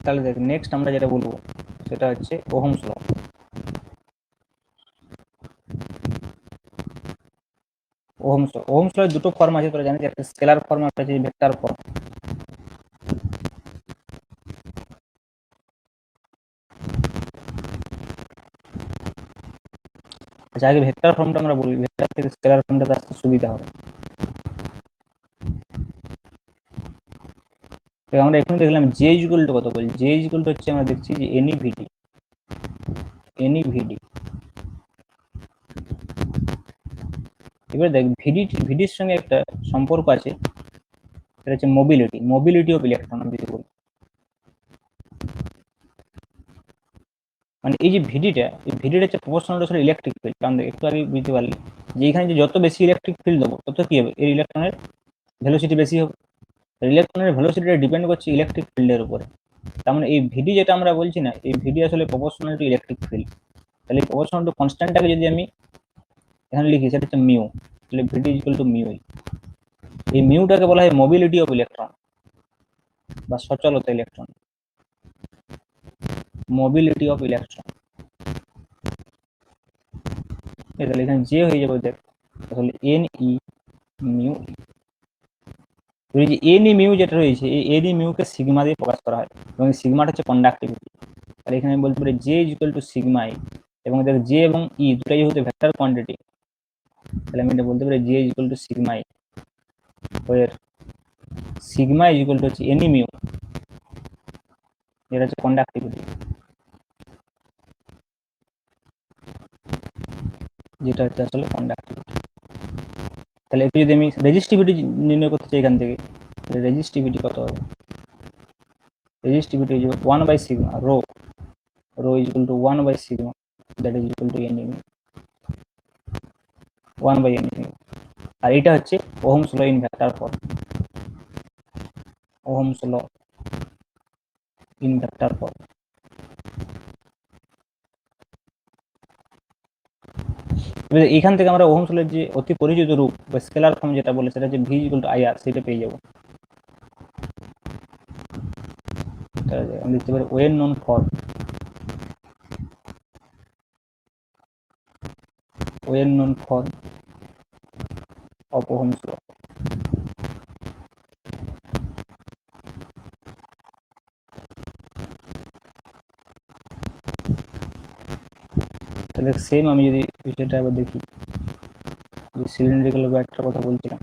তাহলে দেখ, নেক্সট আমরা যেটা বলবো সেটা হচ্ছে ওহমস ল। ওহমস ল দুটো ফর্ম আছে, তোরা জানিস, একটা স্কেলার ফর্ম, একটা হচ্ছে ভেক্টর ফর্ম। আচ্ছা, আগে ভেক্টর ফর্মটা আমরা বলি, ভেক্টর থেকে স্কেলার ফর্মটা আসতে সুবিধা হবে। তো আমরা এখন দেখলাম জে ইকুয়াল টু কত বলি, জে ইকুয়াল টু হচ্ছে আমরা দেখছি যে এনি ভিডি, এনি ভিডি। এবার দেখ ভিডির সঙ্গে একটা সম্পর্ক আছে, সেটা হচ্ছে মোবিলিটি, মোবিলিটি অফ ইলেকট্রন আমি যদি বলি। মানে এই যে ভিডিটা, এই ভিডিটা হচ্ছে প্রপোর্শনাল টু ইলেকট্রিক ফিল্ড। কারণ একটু আগে বুঝতে পারলি যে এখানে যে যত বেশি ইলেকট্রিক ফিল্ড দেবো তত কি হবে, এই ইলেকট্রনের ভেলোসিটি বেশি হবে। ইলেকট্রনের ভেলোসিটিটা ডিপেন্ড করছে ইলেকট্রিক ফিল্ডের উপরে। তার মানে এই ভিডি যেটা আমরা বলছি না, এই ভিডি আসলে প্রপোর্শনাল টু ইলেকট্রিক ফিল্ড। তাহলে এই প্রপোর্শনাল টু কনস্ট্যান্টটাকে যদি আমি এখানে লিখি, সেটা হচ্ছে মিউ। তাহলে ভিডি ইকুয়াল টু মিউ। এই মিউটাকে বলা হয় মোবিলিটি অফ ইলেকট্রন বা সচলতা ইলেকট্রন, মোবিলিটি অফ ইলেকট্রন। তাহলে এখানে যে হয়ে যাবে দেখ, তাহলে এন ই মিউ। এই যে এন ই মিউ যেটা রয়েছে, এই এন ই মিউকে সিগমা দিয়ে প্রকাশ করা হয়, এবং সিগমাটা হচ্ছে কন্ডাক্টিভিটি। তাহলে এখানে আমি বলতে পারি J is equal to sigma E, এবং দেখ জে এবং ই দুটাই হচ্ছে ভেক্টর কোয়ান্টিটি। তাহলে আমি এটা বলতে পারি J is equal to sigma E, where sigma is equal to হচ্ছে এন ই মিউ, যেটা হচ্ছে কন্ডাক্টিভিটি, যেটা হচ্ছে আসলে কন্ডাক্টিভিটি। তাহলে একটু যদি আমি রেজিস্টিভিটি নির্ণয় করতে চাই এখান থেকে, রেজিস্টিভিটি কত হবে, resistivity is 1/sigma rho, rho is equal to 1/sigma, that is equal to n mu, 1/n mu। আর এটা হচ্ছে ohm's law in vector form, ohm's law in vector form. এবার এখান থেকে আমরা ওহমস ল এর যে অতি পরিচিত রূপ বা স্কেলার ফর্ম যেটা বলে, সেটা হচ্ছে ভি ইকুয়াল টু আইআর, সেটা পেয়ে যাবো। আমি লিখতে পারি well known form, well known form of Ohm's law. তাহলে সেম আমি যদি বিষয়টা আবার দেখি, যে সিলিন্ড্রিক্যাল ব্যাগটার কথা বলছিলাম,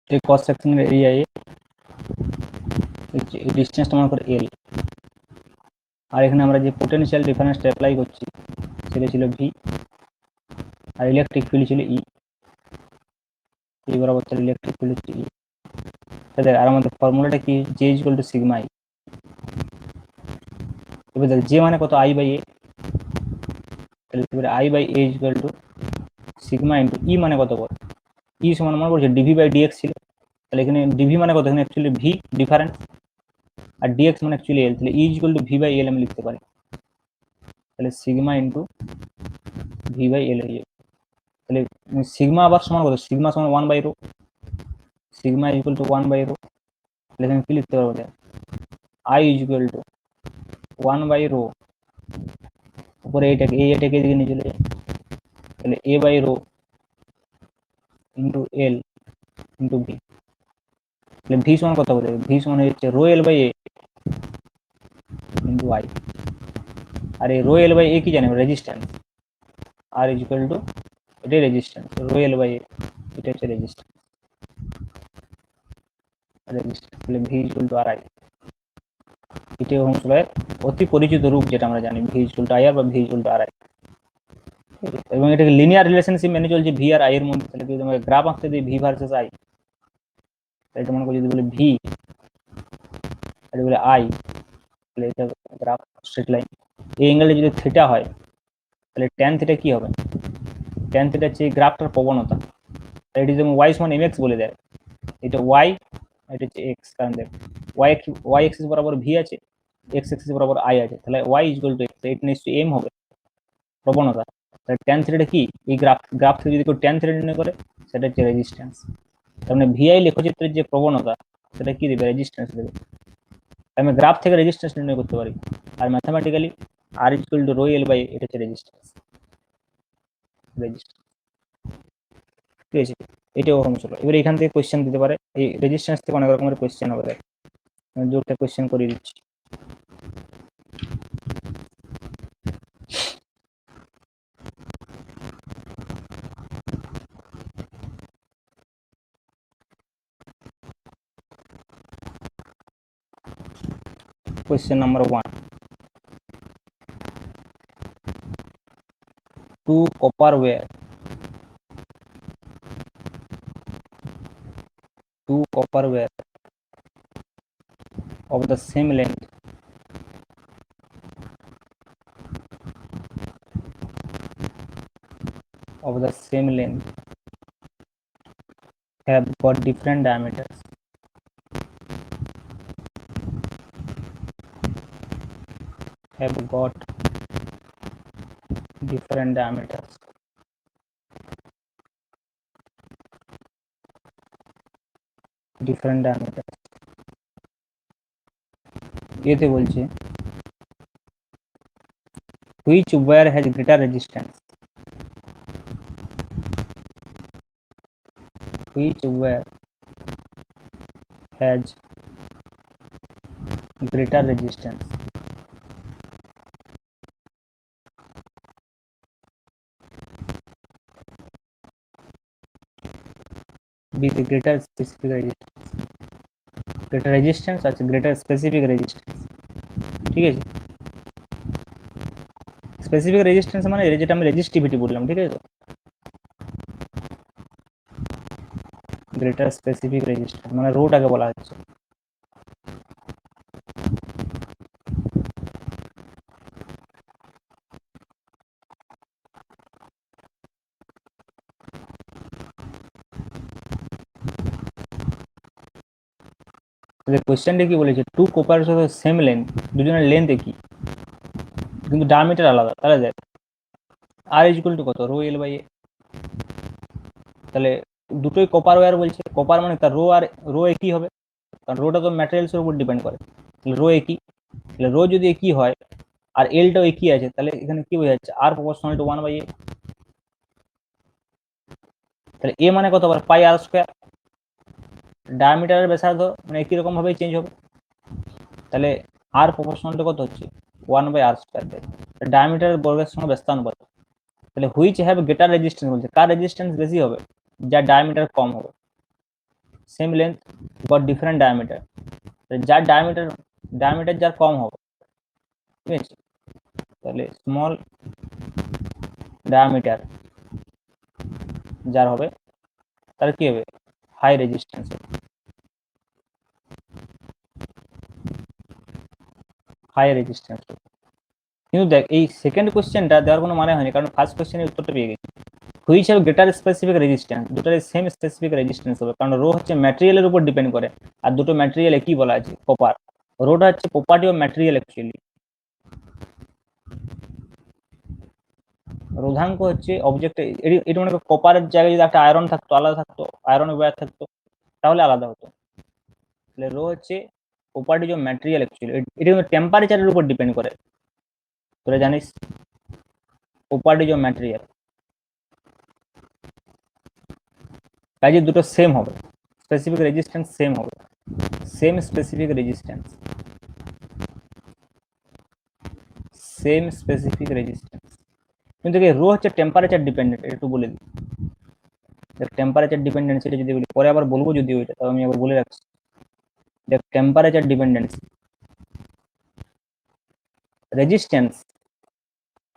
এই ক্রস সেকশনের এরিয়া এ, এই ডিসটেন্সটা মনে করে এল, আর এখানে আমরা যে পোটেনশিয়াল ডিফারেন্সটা অ্যাপ্লাই করছি সেটা ছিল ভি, আর ইলেকট্রিক ফিল্ড ছিল ই, এই বরাবর তাহলে ইলেকট্রিক ফিল্ড হচ্ছে ই। তাহলে আর আমাদের ফর্মুলাটা কি, J is equal to sigma I. এবার দেখ জে মানে কত, আই বাই এ, তাহলে I by A is equal to sigma into E মানে কত বল, ই সমান মনে করছে ডিভি বাই ডিএক্স ছিল। তাহলে এখানে ডিভি মানে কত, এখানে অ্যাকচুয়ালি ভি ডিফারেন্স, আর ডিএক্স মানে অ্যাকচুয়ালি এল, তাহলে E is equal to V by L আমি লিখতে পারি। তাহলে sigma into V by L হয়ে যাবে। তাহলে সিগমা আবার সমান কত, সিগমা সমান 1/ρ, সিগমা ইকুয়াল টু 1/ρ। তাহলে এখানে কি লিখতে পারবো, আই ইজ ইকুয়াল টু 1/ρ, উপরে এটাকে এদিকে নিয়ে চলে যায়, তাহলে A by rho into L into V. তাহলে ভি সমান কত হবে, ভি সমান হচ্ছে rho L by A into I. আর এই রো এল বাই এ কি জানি, resistance, R is equal to, এটাই resistance, rho L by A, এটা হচ্ছে রেজিস্ট্যান্স, তাহলে V is equal to R I. এটাই ওহমস ল এর অতি পরিচিত রূপ, যেটা আমরা জানি V is equal to I আর বা V is equal to R I. এবং এটাকে লিনিয়ার রিলেশনশিপ মেনে চলছে ভি আর আই এর মধ্যে। তাহলে যদি তোমাকে গ্রাফ আঁকতে দিই ভি ভার্সেস আই, তাহলে মনে করি যদি বলে ভি, তাহলে বলে আই, তাহলে এটা গ্রাফ স্ট্রেট লাইন। এই অ্যাঙ্গেলটা যদি থিটা হয় তাহলে ট্যান থিটা কি হবে? ট্যান থিটা হচ্ছে এই গ্রাফটার প্রবণতা। এটি যেমন ওয়াই সমান এম এক্স বলে দেয়, এটা ওয়াই, এটা হচ্ছে এক্স। কারণ দেখ ওয়াই এক্সিস বরাবর ভি আছে, এক্স এক্সিস বরাবর আই আছে, তাহলে ওয়াই ইকুয়াল টু এক্স, এটা নিশ্চয়ই এম হবে প্রবণতা। তাহলে ট্যান থিটাটা কি? এই গ্রাফ থেকে যদি কেউ ট্যান থিটা নির্ণয় করে সেটা হচ্ছে রেজিস্ট্যান্স। তার মানে ভিআই লেখচিত্রের যে প্রবণতা সেটা কি দেবে? রেজিস্ট্যান্স দেবে। আমি গ্রাফ থেকে রেজিস্ট্যান্স নির্ণয় করতে পারি, আর mathematically R equal to rho L by এটা হচ্ছে রেজিস্ট্যান্স। ঠিক আছে, এটাও ওরকম ছিল। এবার এখান থেকে কোয়েশ্চেন দিতে পারে, এই রেজিস্ট্যান্স থেকে অনেক রকমের কোয়েশ্চেন হবে। আমি দুটো কোয়েশ্চেন করে দিচ্ছি। Question number 1. Two copper wire of the same length have got different diameters. এতে বলছে which wire has greater resistance? Which wire has greater resistance? With greater specific resistance. Greater resistance আছে, greater specific resistance। ঠিক আছে, specific resistance মানে যেটা আমি resistivity বললাম, ঠিক আছে। তো গ্রেটার স্পেসিফিক রেজিস্ট্যান্স মানে রোটাকে বলা হচ্ছে। কোয়েশ্চেনটা কি বলেছে? টু কপার সেম লেন্থ, দুজনের লেন্থ একই কিন্তু ডায়ামিটার আলাদা। তাহলে দেখ আর ইকুয়াল টু কত? Rho L by A. তাহলে দুটোই কপার ওয়্যার বলছে, কপার মানে তার রো একই হবে, কারণ রোটা তো ম্যাটেরিয়ালসের উপর ডিপেন্ড করে। তাহলে রো একই, তাহলে রো যদি একই হয় আর এলটাও একই আছে, তাহলে এখানে কি বোঝা যাচ্ছে? আর প্রপোর্শনাল টু 1 বাই এ। তাহলে এ মানে কত? আবার পাই আর স্কোয়ার। ডায়ামিটারের ব্যাসার্ধ মানে একই রকম ভাবেই চেঞ্জ হবে, তাহলে আর প্রপোর্শনাল টু কত হচ্ছে? 1 বাই আর স্কোয়ার। ডায়ামিটারের বর্গের সঙ্গে ব্যস্তানুপাত। তাহলে হুইচ হ্যাভ গ্রেটার রেজিস্ট্যান্স বলছে, কার রেজিস্ট্যান্স বেশি হবে? যার ডায়ামিটার কম হবে। Same length got different diameter, যার ডায়ামিটার যার কম হবে, ঠিক আছে। তাহলে স্মল ডায়ামিটার যার হবে তার কি হবে? হাই রেজিস্ট্যান্স হবে, হাই রেজিস্ট্যান্স হবে। কিন্তু দেখ এই সেকেন্ড কোশ্চেনটা দেওয়ার কোনো মানে হয়নি, কারণ ফার্স্ট কোশ্চেনের উত্তরটা পেয়ে গেছি। Which have greater specific resistance, দুটোর সেম স্পেসিফিক রেজিস্ট্যান্স হবে, কারণ রো হচ্ছে ম্যাটেরিয়ালের উপর ডিপেন্ড করে, আর দুটো ম্যাটেরিয়াল একই বলা আছে, কপার। রোটা হচ্ছে প্রপার্টি অফ ম্যাটেরিয়াল অ্যাকচুয়ালি। রোধাঙ্ক হচ্ছে অবজেক্ট। এটা মনে করো কপারের জায়গায় যদি একটা আয়রন থাকতো, আলাদা থাকতো, আয়রন ওয়্যার থাকতো, তাহলে আলাদা হতো। তাহলে রো হচ্ছে প্রপার্টিজ অফ ম্যাটেরিয়াল অ্যাকচুয়ালি। এটা কিন্তু টেম্পারেচারের উপর ডিপেন্ড করে, তোরা জানিস প্রপার্টিজ অফ ম্যাটেরিয়াল। কাজে দুটো সেম হবে, স্পেসিফিক রেজিস্ট্যান্স সেম হবে, same specific resistance, same specific resistance. কিন্তু রো হচ্ছে টেম্পারেচার ডিপেন্ডেন্ট, একটু বলে দিই। টেম্পারেচার ডিপেন্ডেন্স এটা যদি বলি, পরে আবার বলবো যদি ওইটা, তবে আমি আবার বলে রাখছি। দেখ temperature dependence resistance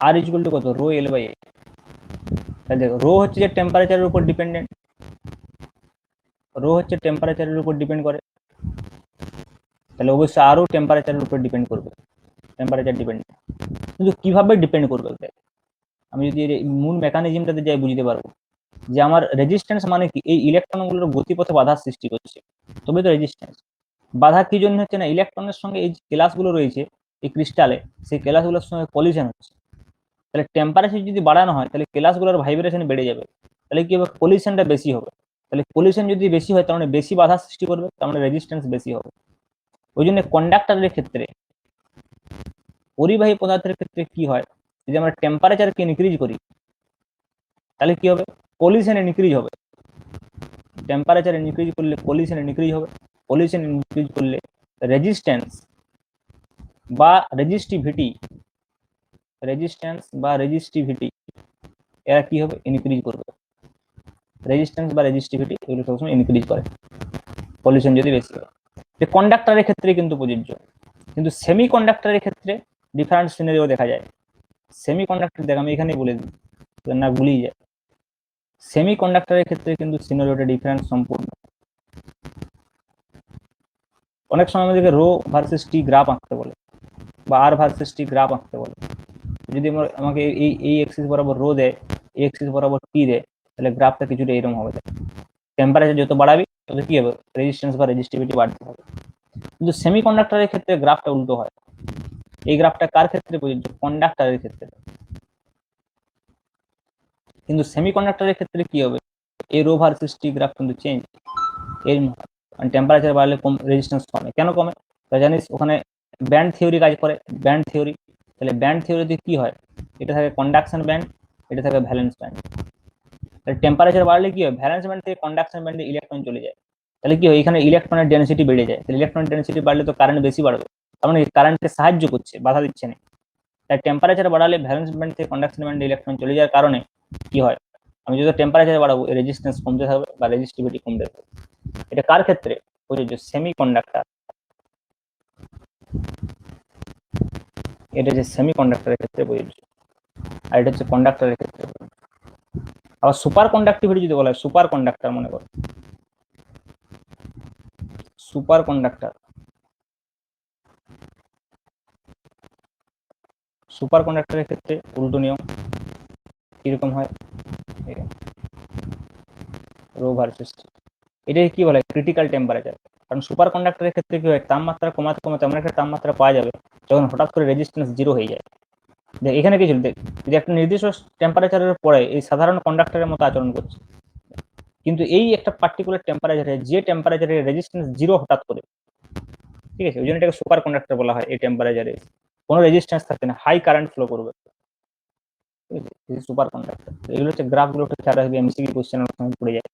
R equal to কত? Rho L by A. তাহলে দেখো রো হচ্ছে যে টেম্পারেচারের উপর ডিপেন্ডেন্ট, রো হচ্ছে টেম্পারেচারের উপর ডিপেন্ড করে, তাহলে অবশ্যই আরও টেম্পারেচারের উপর ডিপেন্ড করবে। টেম্পারেচার ডিপেন্ড, কিন্তু কিভাবে ডিপেন্ড করবে দেখ, আমি যদি এর মূল মেকানিজমটাতে যাই বুঝতে পারবো যে আমার রেজিস্ট্যান্স মানে কি, এই ইলেকট্রনগুলোর গতিপথে বাধার সৃষ্টি করছে, তবে তো রেজিস্ট্যান্স। বাধা কি জন্য হচ্ছে না, ইলেকট্রনের সঙ্গে এই ক্লাসগুলো রয়েছে এই ক্রিস্টালে, সেই ক্লাসগুলোর সঙ্গে কলিশন হচ্ছে। তাহলে টেম্পারেচার যদি বাড়ানো হয় তাহলে ক্লাসগুলোর ভাইব্রেশন বেড়ে যাবে, তাহলে কি হবে, কলিশনটা বেশি হবে। তাহলে কলিশন যদি বেশি হয় তার মানে বেশি বাধা সৃষ্টি করবে, তার মানে রেজিস্ট্যান্স বেশি হবে। ওই জন্য কন্ডাক্টরের ক্ষেত্রে, পরিবাহী পদার্থের ক্ষেত্রে কি হয়, যদি আমরা টেম্পারেচারকে ইনক্রিজ করি তাহলে কি হবে, কলিশন ইনক্রিজ হবে। টেম্পারেচার ইনক্রিজ করলে কলিশন ইনক্রিজ হবে, কলিশন ইনক্রিজ করলে রেজিস্ট্যান্স বা রেজিস্টিভিটি, এরা কি হবে, ইনক্রিজ করবে। রেজিস্ট্যান্স বা রেজিস্টিভিটি এগুলো সবসময় ইনক্রিজ করে পলিউশন যদি বেশি হয়। কন্ডাক্টরের ক্ষেত্রে কিন্তু প্রযোজ্য, কিন্তু সেমি কন্ডাক্টরের ক্ষেত্রে ডিফারেন্ট সিনারিও দেখা যায়। সেমি কন্ডাক্টর দেখ, আমি এখানেই বলে দিই না ভুলিয়ে যায়, সেমি কন্ডাক্টরের ক্ষেত্রে কিন্তু সিনারিওটা ডিফারেন্ট সম্পূর্ণ। অনেক সময় আমাদেরকে রো ভার্সেস টি গ্রাফ আঁকতে বলে বা আর ভার্সেস টি গ্রাফ আঁকতে বলে। যদি আমাকে এই এক্সিস বরাবর রো দেয়, এই এক্সিস বরাবর টি দেয়, তাহলে গ্রাফটা কিছুটা এরকম হবে। টেম্পারেচার যত বাড়াবি তত কি হবে, রেজিস্ট্যান্স বা রেজিস্টিভিটি বাড়তে হবে। কিন্তু সেমি কন্ডাক্টরের ক্ষেত্রে গ্রাফটা উল্টো হয়। এই গ্রাফটা কার ক্ষেত্রে প্রযোজ্য, কন্ডাক্টরের ক্ষেত্রে। কিন্তু সেমি কন্ডাক্টরের ক্ষেত্রে কি হবে, এই রো ভার্সেস টি গ্রাফ কিন্তু চেঞ্জ, এর টেম্পারেচার বাড়লে কম রেজিস্ট্যান্স কমে। কেন কমে, জানিস ওখানে ব্যান্ড থিওরি কাজ করে, ব্যান্ড থিওরি। তাহলে ব্যান্ড থিওরিতে কি হয়, এটা থাকে কন্ডাকশন ব্যান্ড, এটা থাকে ভ্যালেন্স ব্যান্ড। তাহলে টেম্পারেচার বাড়লে কি হয়, ভ্যালেন্স ব্যান্ড থেকে কন্ডাকশন ব্যান্ডে ইলেকট্রন চলে যায়। তাহলে কি হয়, এখানে ইলেকট্রনের ডেনসিটি বেড়ে যায়। তাহলে ইলেকট্রন ডেনসিটি বাড়লে তো কারেন্ট বেশি বাড়বে, তার মানে কারেন্টকে সাহায্য করছে, বাধা দিচ্ছে না। তাই টেম্পারেচার বাড়ালে ভ্যালেন্স ব্যান্ড থেকে কন্ডাকশন ব্যান্ডে ইলেকট্রন চলে যাওয়ার কারণে কি হয়, আমি যদি টেম্পারেচার বাড়াবো রেজিস্ট্যান্স কমতে থাকবে বা রেজিস্টিভিটি কমতে থাকবে। এটা কার ক্ষেত্রে প্রযোজ্য, সেমি কন্ডাক্টর। এটা হচ্ছে সেমি কন্ডাক্টরের ক্ষেত্রে প্রযোজ্য, আর এটা হচ্ছে কন্ডাক্টরের ক্ষেত্রে। আবার সুপার কন্ডাক্টিভিটি যদি বলা হয়, সুপার কন্ডাক্টর মনে করো, সুপার কন্ডাক্টর, সুপার কন্ডাক্টরের ক্ষেত্রে উল্টো নিয়ম। কিরকম হয়, রো ভার্সেস, এটাকে কি বলে, ক্রিটিক্যাল টেম্পারেচার। কারণ সুপার কন্ডাক্টরের ক্ষেত্রে কি হয়, তাপমাত্রা কমাতে কমাতে এমন একটা তাপমাত্রা পাওয়া যাবে যখন হঠাৎ করে রেজিস্ট্যান্স জিরো হয়ে যায়। দেখ এখানে কি চলবে, যদি একটা নির্দিষ্ট টেম্পারেচারের পরে এই সাধারণ কন্ডাক্টরের মতো আচরণ করছে, কিন্তু এই একটা পার্টিকুলার টেম্পারেচারে, যে টেম্পারেচারে রেজিস্ট্যান্স জিরো হঠাৎ করে, ঠিক আছে, ওই জন্য এটাকে সুপার কন্ডাক্টর বলা হয়। এই টেম্পারেচারে কোনো রেজিস্ট্যান্স থাকে না, হাই কারেন্ট ফ্লো করবে, সুপার কন্ডাক্টর। এগুলো হচ্ছে গ্রাফগুলো একটু খেয়াল রাখবে, এমসিকিউ কোশ্চেনের সময় পড়ে যায়,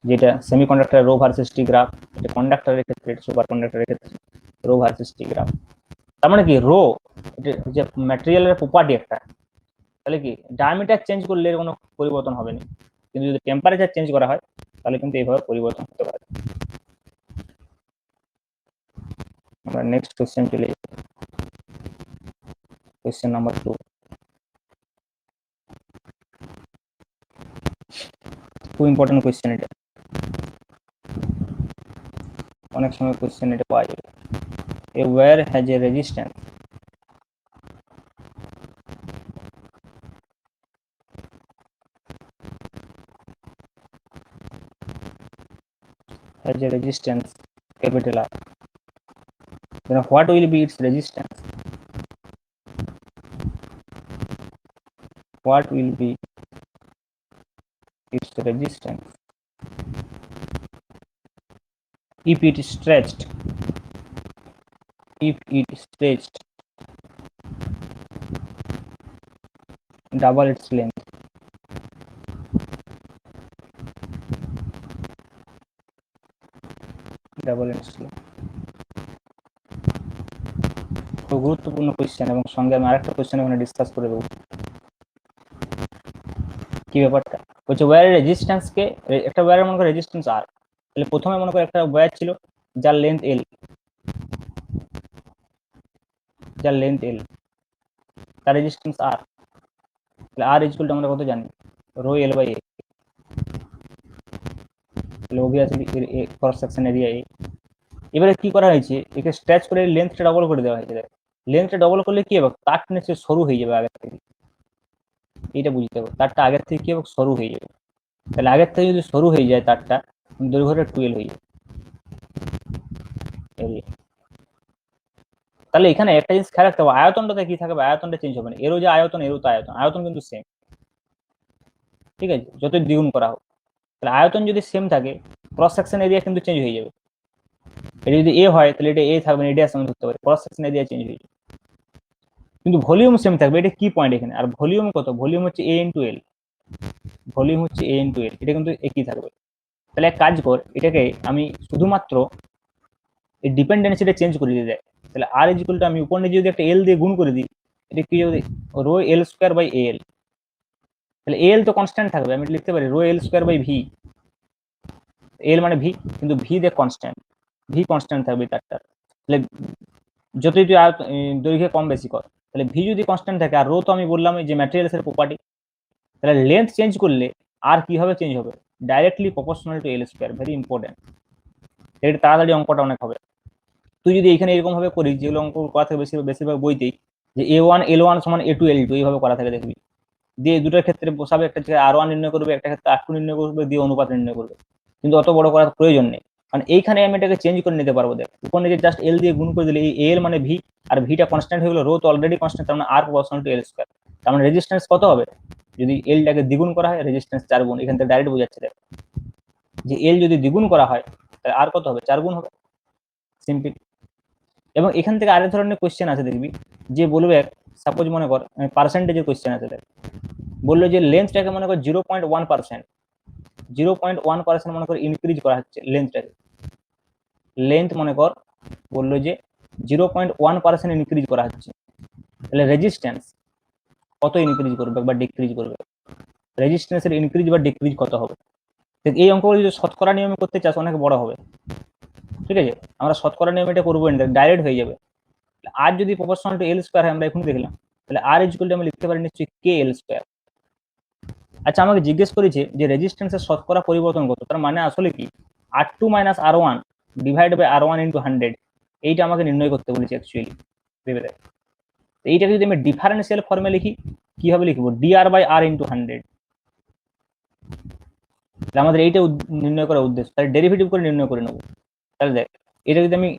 যেটা semi conductor rho versus T graph, এটা কন্ডাক্টরের ক্ষেত্রে, সুপার কন্ডাক্টরের ক্ষেত্রে রো ভার্সেস টি গ্রাফ। তার মানে কি, রো এটা যে ম্যাটেরিয়ালের প্রপার্টি একটা, তাহলে কি ডায়ামিটার চেঞ্জ করলে এর কোনো পরিবর্তন হবে না, কিন্তু যদি টেম্পারেচার চেঞ্জ করা হয় তাহলে কিন্তু এইভাবে পরিবর্তন হতে পারে। আমরা নেক্সট কোশ্চেন চলে যাই, কোশ্চেন নাম্বার 2। খুব ইম্পর্টেন্ট কোশ্চেন এটা, অনেক সময় কোশ্চেন এটা পাওয়া যাবে। A wire has a resistance capital R, then what will be its resistance, what will be its resistance if it is stretched, double its length, খুব গুরুত্বপূর্ণ কোশ্চেন, এবং সঙ্গে আমি আরেকটা কোশ্চেন এখানে ডিসকাস করে দেবো। কি ব্যাপারটা বলছে, ওয়্যারের রেজিস্ট্যান্সকে, একটা ওয়্যারের মনে করো রেজিস্ট্যান্স আর, তাহলে প্রথমে মনে করো একটা ওয়্যার ছিল যার লেন্থ এল, তার রেজিস্ট্যান্স আর, তাহলে আর ইকুয়াল টু আমরা কত জানি, রো এল বাই এ, তাহলে অবভিয়াসলি ক্রস সেকশন এরিয়া এ। এবারে কি করা হয়েছে, একে স্ট্রেচ করে লেন্থটা ডবল করে দেওয়া হয়েছে, লেন্থটা ডবল করলে কি হবে, তারটা নিচে সরু হয়ে যাবে আগের থেকে, এইটা বুঝতে হবে, তারটা আগের থেকে কি হবে, সরু হয়ে যাবে। তাহলে আগের থেকে যদি সরু হয়ে যায় তারটা, দৈর্ঘ্যটা 12 হয়ে যাবে। তাহলে এখানে একটা জিনিস খেয়াল রাখতে হবে, আয়তনটাতে কি থাকবে, আয়তনটা চেঞ্জ হবে না, এরও যে আয়তন এরও তো আয়তন, আয়তন কিন্তু সেম, ঠিক আছে, যতই দ্বিগুণ করা হোক। তাহলে আয়তন যদি সেম থাকে, ক্রস সেকশন এরিয়া কিন্তু চেঞ্জ হয়ে যাবে। এটা যদি এ হয় তাহলে এটা এ থাকবে না, এরিয়ার সঙ্গে ধরতে পারে, ক্রস সেকশন এরিয়া চেঞ্জ হয়ে যাবে। কিন্তু ভলিউম সেম থাকবে, এটা কি পয়েন্ট এখানে, আর ভলিউম কত, ভলিউম হচ্ছে এ ইন্টু এল, ভলিউম হচ্ছে এ ইন্টু এল, এটা কিন্তু একই থাকবে। তাহলে এক কাজ কর, এটাকে আমি শুধুমাত্র এই ডিপেন্ডেন্সিটা চেঞ্জ করে দিয়ে যায়, তাহলে আর ইজ ইকুয়াল টু, আমি উপর নিচে যদি একটা এল দিয়ে গুণ করে দিই, এটা কি যদি rho L square by L, তাহলে এল তো কনস্ট্যান্ট থাকবে, আমি লিখতে পারি rho L square by V, L মানে ভি, কিন্তু ভি দিয়ে কনস্ট্যান্ট, ভি কনস্ট্যান্ট থাকবে তারটা। তাহলে যতই তুই দৈর্ঘ্যে কম বেশি কর, তাহলে ভি যদি কনস্ট্যান্ট থাকে, আর রো তো আমি বললাম যে ম্যাটেরিয়ালসের প্রপার্টি, তাহলে লেন্থ চেঞ্জ করলে আর কিভাবে চেঞ্জ হবে, directly proportional to L square, very important, এটা তাড়াতাড়ি অঙ্কটা অনেক হবে। তুই যদি এখানে এরকম ভাবে করিস, যেগুলো অঙ্ক করা থাকে বেশিরভাগ বইতেই, যে এ ওয়ান সমান এ2 এইভাবে করা থাকে দেখবি, দিয়ে দুটোর ক্ষেত্রে বসাবে, একটা ক্ষেত্রে আর ওয়ান নির্ণয় করবে, একটা ক্ষেত্রে আর টু নির্ণয় করবে, দিয়ে অনুপাত নির্ণয় করবে, কিন্তু অত বড় করার প্রয়োজন নেই, কারণ এইখানে আমি এটাকে চেঞ্জ করে নিতে পারবো। দেখ উপর নিচে জাস্ট এল দিয়ে গুণ করে দিলে, এই এল মানে ভি, আর ভিটা কনস্ট্যান্ট হয়ে গেলো, রো তো অলরেডি কনস্ট্যান্ট, তার মানে আর প্রপোর্শনাল টু এল স্কোয়ার, তার মানে রেজিস্ট্যান্স কত হবে, যদি এলটাকে দ্বিগুণ করা হয়, রেজিস্ট্যান্স 4 গুণ, এখান থেকে ডাইরেক্ট বোঝাচ্ছে দেখ, যে এল যদি দ্বিগুণ করা হয় তাহলে আর কত হবে, 4 গুণ হবে, সিম্পল। এবং এখান থেকে আরেক ধরনের কোয়েশ্চেন আছে দেখবি, যে বলবে সাপোজ মনে কর পার্সেন্টেজের কোয়েশ্চেন আছে দেখ, বললো যে লেন্থটাকে মনে কর 0.1%, 0.1% মনে কর ইনক্রিজ করা হচ্ছে লেন্থটাকে, লেন্থ মনে কর বললো যে 0.1% ইনক্রিজ করা হচ্ছে, তাহলে রেজিস্ট্যান্স কত ইনক্রিজ করবে বা ডিক্রিজ করবে, রেজিস্ট্যান্সের ইনক্রিজ বা ডিক্রিজ কত হবে। এই অঙ্কগুলো যদি শতকরা নিয়মে করতে চাস অনেক বড় হবে, ঠিক আছে, আমরা শতকরা নিয়মে এটা করবো না, ডাইরেক্ট হয়ে যাবে। আর যদি প্রপোর্শনাল টু এল স্কোয়ার হয়, আমরা এখন দেখলাম, তাহলে আর ইজ ইকুয়াল টু আমি লিখতে পারি নিশ্চয়ই কে এল স্কোয়ার। আচ্ছা, আমাকে জিজ্ঞেস করেছে যে রেজিস্ট্যান্সের শতকরা পরিবর্তন কত, তার মানে আসলে কি, R2 minus R1 divide by R1 into 100, এইটা আমাকে নির্ণয় করতে বলেছে অ্যাকচুয়ালি, ভেবে দেখ। এইটাকে যদি আমি ডিফারেন্সিয়াল ফর্মে লিখি, কিভাবে লিখবো, ডিআর বাই আর ইন্টু 100, আমাদের এইটা নির্ণয় করার উদ্দেশ্য, তাহলে ডেরিভেটিভ করে নির্ণয় করে নেবো। তাহলে দেখ, এটা যদি আমি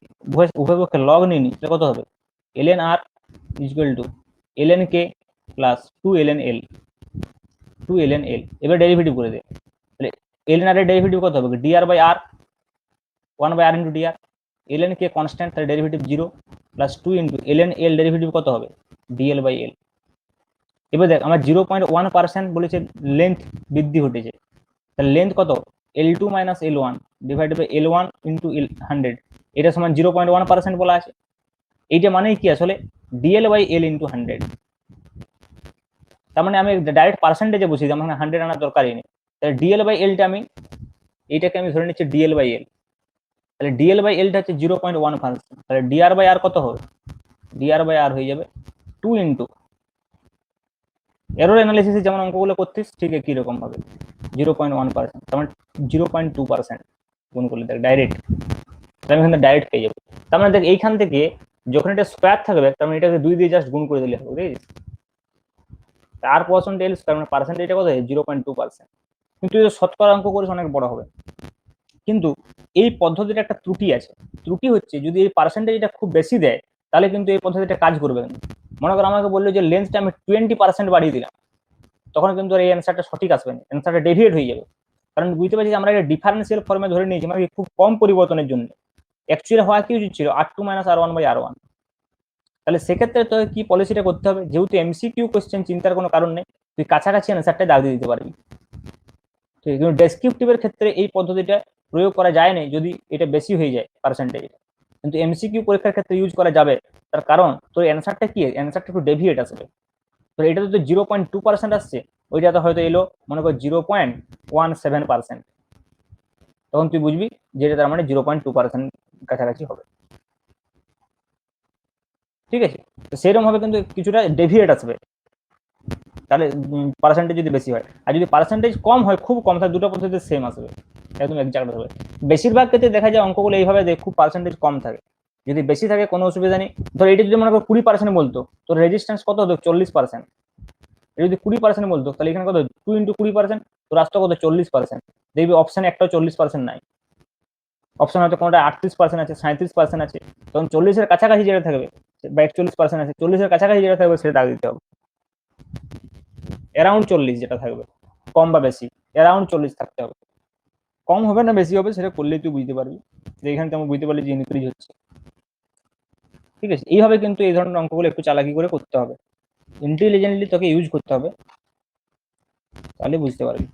উভয় পক্ষে লগ নিয়ে নিই, তাহলে কত হবে, ln r equal to ln k plus 2 ln l, 2 ln l, এবার ডেরিভেটিভ করে দে, তাহলে ln r এর ডেরিভেটিভ কত হবে, dr by r, 1 by r into dr, ln k constant, তাহলে derivative 0, plus 2 into ln l derivative কত হবে, dl by l। এবার দেখ আমার 0.1% বলেছে লেন্থ বৃদ্ধি ঘটেছে, তাহলে লেন্থ কত, L2 minus L1 divided by L1 into 100, এটা সমান 0.1% বলা আছে। এইটা মানে কি আসলে, ডিএল বাই এল ইন্টু 100, তার মানে আমি ডাইরেক্ট পার্সেন্টেজে বসিয়ে দিই, আমার 100 আনার দরকারই নেই। তাহলে ডিএল বাই এলটা আমি, এইটাকে আমি ধরে নিচ্ছি ডিএল বাই এল, তাহলে ডিএল বাই এলটা হচ্ছে 0.1%, তাহলে ডিআর বাই আর কত হবে, ডিআর বাই আর হয়ে যাবে 2 ইন্টু, এরর অ্যানালিসিসে যেমন অঙ্কগুলো করতিস ঠিক একই রকম ভাবে 0.1%, তার মানে 0.2% গুণ করলে দেখ ডাইরেক্ট, আমি এখানে ডাইরেক্ট পেয়ে যাবো। তার মানে দেখ এইখান থেকে যখন এটা স্কোয়ার থাকবে, তার মানে এটাকে 2 দিয়ে জাস্ট গুণ করে দিলে হবে, বুঝেছিস, আর পার্সেন্টেজ স্কোয়ার মানে পার্সেন্টেজটা কত, 0.2%, কিন্তু যদি শতকরা অঙ্ক করিস অনেক বড় হবে। কিন্তু এই পদ্ধতিটা একটা ত্রুটি আছে, ত্রুটি হচ্ছে যদি এই পার্সেন্টেজটা খুব বেশি দেয়, তাহলে কিন্তু এই পদ্ধতিটা কাজ করবে না। মনে করো আমাকে বললো যে লেন্সটা আমি 20% বাড়িয়ে দিলাম, তখন কিন্তু এই অ্যান্সারটা সঠিক আসবে না, অ্যান্সারটা ডেভিয়েট হয়ে যাবে, কারণ বুঝতে পারছি আমরা এটা ডিফারেন্সিয়াল ফর্মে ধরে নিয়েছি, মানে খুব কম পরিবর্তনের জন্য, অ্যাকচুয়ালি হওয়া কি উচিত ছিল R2 minus R1 by R1। তাহলে সেক্ষেত্রে তো কি পলিসিটা করতে হবে, যেহেতু এমসিকিউ কোশ্চেন, চিন্তার কোনো কারণ নেই, তুই কাছাকাছি অ্যান্সারটা দাগ দিয়ে দিতে পারবি, ঠিক আছে, কিন্তু ডেসক্রিপটিভের ক্ষেত্রে এই পদ্ধতিটা প্রয়োগ করা যায় না যদি এটা বেশি হয়ে যায় পার্সেন্টেজ, কিন্তু এমসিকিউ পরীক্ষার ক্ষেত্রে ইউজ করা যাবে, তার কারণ তোর অ্যান্সারটা কি, অ্যান্সারটা একটু ডেভিয়েট আসবে, তো এটা তো 0.2% আসছে, ওইটাতে হয়তো এলো মনে কর 0.17%, তখন তুই বুঝবি যে এটা তার মানে 0.2% কাছাকাছি হবে, ঠিক আছে, তো সেরকম ভাবে কিন্তু কিছুটা ডেভিয়েট আসবে, তাহলে পার্সেন্টেজ যদি বেশি হয়, আর যদি পার্সেন্টেজ কম হয়, খুব কম, তাহলে দুটো পদ্ধতি সেম আসবে, একদম একজাক্ট হবে। বেশিরভাগ ক্ষেত্রে দেখা যায় অঙ্কগুলো এইভাবে খুব পার্সেন্টেজ কম থাকে, যদি বেশি থাকে কোনো অসুবিধা নেই। ধর এটা যদি মনে করো 20% বলতো, তো রেজিস্ট্যান্স কত হতো? 40%। যদি 20% বলতো, তাহলে এখানে কত? 2 × 20%, তো রাস্তা কত? 40%। দেখবি অপশানে একটাও 40% নাই, অপশন হয়তো কোনোটা 38% আছে, 37% আছে, তখন 40-এর কাছাকাছি যেটা থাকবে বা 41% আছে, 40-এর কাছাকাছি যেটা থাকবে সেটা দাগ দিতে হবে। অ্যারাউন্ড 40 যেটা থাকবে, কম বা বেশি, অ্যারাউন্ড 40 থাকতে হবে। কম হবে না বেশি হবে সেটা করলেই তুই বুঝতে পারবি, যে এখানে তেমন বুঝতে পারলি যে ইনক্রিজ হচ্ছে। ঠিক আছে, এইভাবে কিন্তু এই ধরনের অঙ্কগুলো একটু চালাকি করে করতে হবে, ইন্টেলিজেন্টলি তোকে ইউজ করতে হবে, তাহলে বুঝতে পারবি।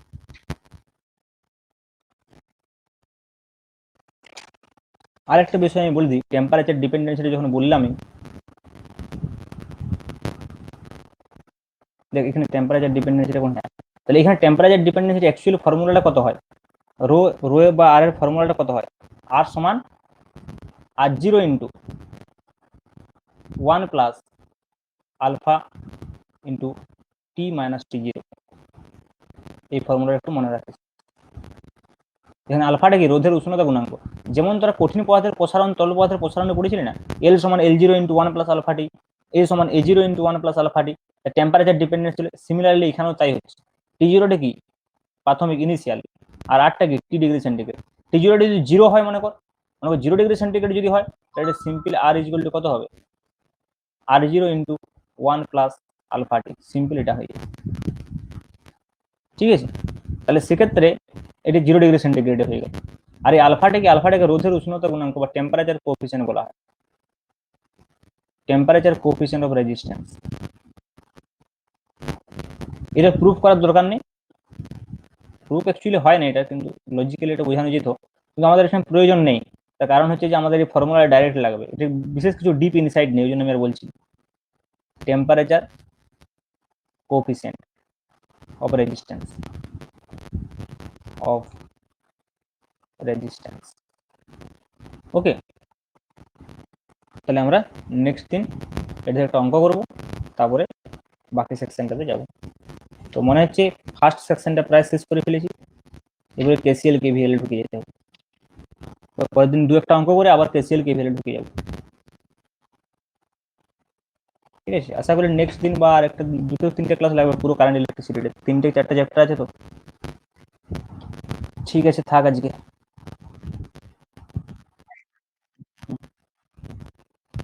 আরেকটা বিষয় আমি বলে দিই, টেম্পারেচার ডিপেন্ডেন্সিটা যখন বললামই, দেখ এখানে টেম্পারেচার ডিপেন্ডেন্সিটা কোনটা, তাহলে এখানে টেম্পারেচার ডিপেন্ডেন্সি অ্যাকচুয়ালি ফর্মুলাটা কত হয়? রো রো বা আর এর ফর্মুলাটা কত হয়? আর সমান R0 into 1 plus alpha into T minus T0। এই ফর্মুলাটা একটু মনে রাখিস। এখানে আলফাটা কি? রোধের উষ্ণতা গুণাঙ্ক। যেমন তোরা কঠিন পদার্থের প্রসারণ, তরল পদার্থের প্রসারণে পড়েছিলি না, এল সমান L0 into 1 plus alpha T, A সমান A0 into 1 plus alpha T. Temperature dependence ছিল, সিমিলারলি এখানেও তাই হচ্ছে। T0টা কি? প্রাথমিক ইনিশিয়াল, আর আরটা কি? T°C। T0 যদি 0 হয়, মনে কর 0°C যদি হয়, তাহলে সিম্পল আর ইকুয়াল টু কত হবে? R0 into 1 plus alpha T, simple এটা হয়ে যাবে। ঠিক আছে, তাহলে সেক্ষেত্রে এটি 0°C হয়ে গেল। আর এই আলফাটাকে রোধের উষ্ণতা গুণাঙ্ক বা টেম্পারেচার কোএফিসিয়েন্ট বলা হয়, টেম্পারেচার কোএফিসিয়েন্ট অফ রেজিস্ট্যান্স। এটা প্রুফ করার দরকার নেই, প্রুফ অ্যাকচুয়ালি হয় না এটা, কিন্তু লজিক্যালি এটা বোঝানো যেত, কিন্তু আমাদের এখানে প্রয়োজন নেই। তার কারণ হচ্ছে যে আমাদের এই ফর্মুলা ডাইরেক্ট লাগবে, এটা বিশেষ কিছু ডিপ ইনসাইড নেই, ওই জন্য আমি আর বলছি। Temperature coefficient of resistance, of resistance. Okay, তাহলে আমরা নেক্সট দিন এটা একটা অঙ্ক করব, তারপরে বাকি সেকশনটাতে যাব। তো মনে হচ্ছে ফার্স্ট সেকশনটা প্রায় শেষ করে ফেলেছি, এবারে কেসিএল কেভিএল ঢুকে যেতে হবে। পরের দিন 2-1টা অঙ্ক করে আবার কেসিএল কেভিএল ঢুকে যাব। ঠিক আছে, আশা করি নেক্সট দিন বা আর একটা 2-3টে ক্লাস লাগবে পুরো কারেন্ট ইলেকট্রিসিটিতে, 3-4টে চ্যাপ্টার আছে তো। ঠিক আছে, থাক আজকে।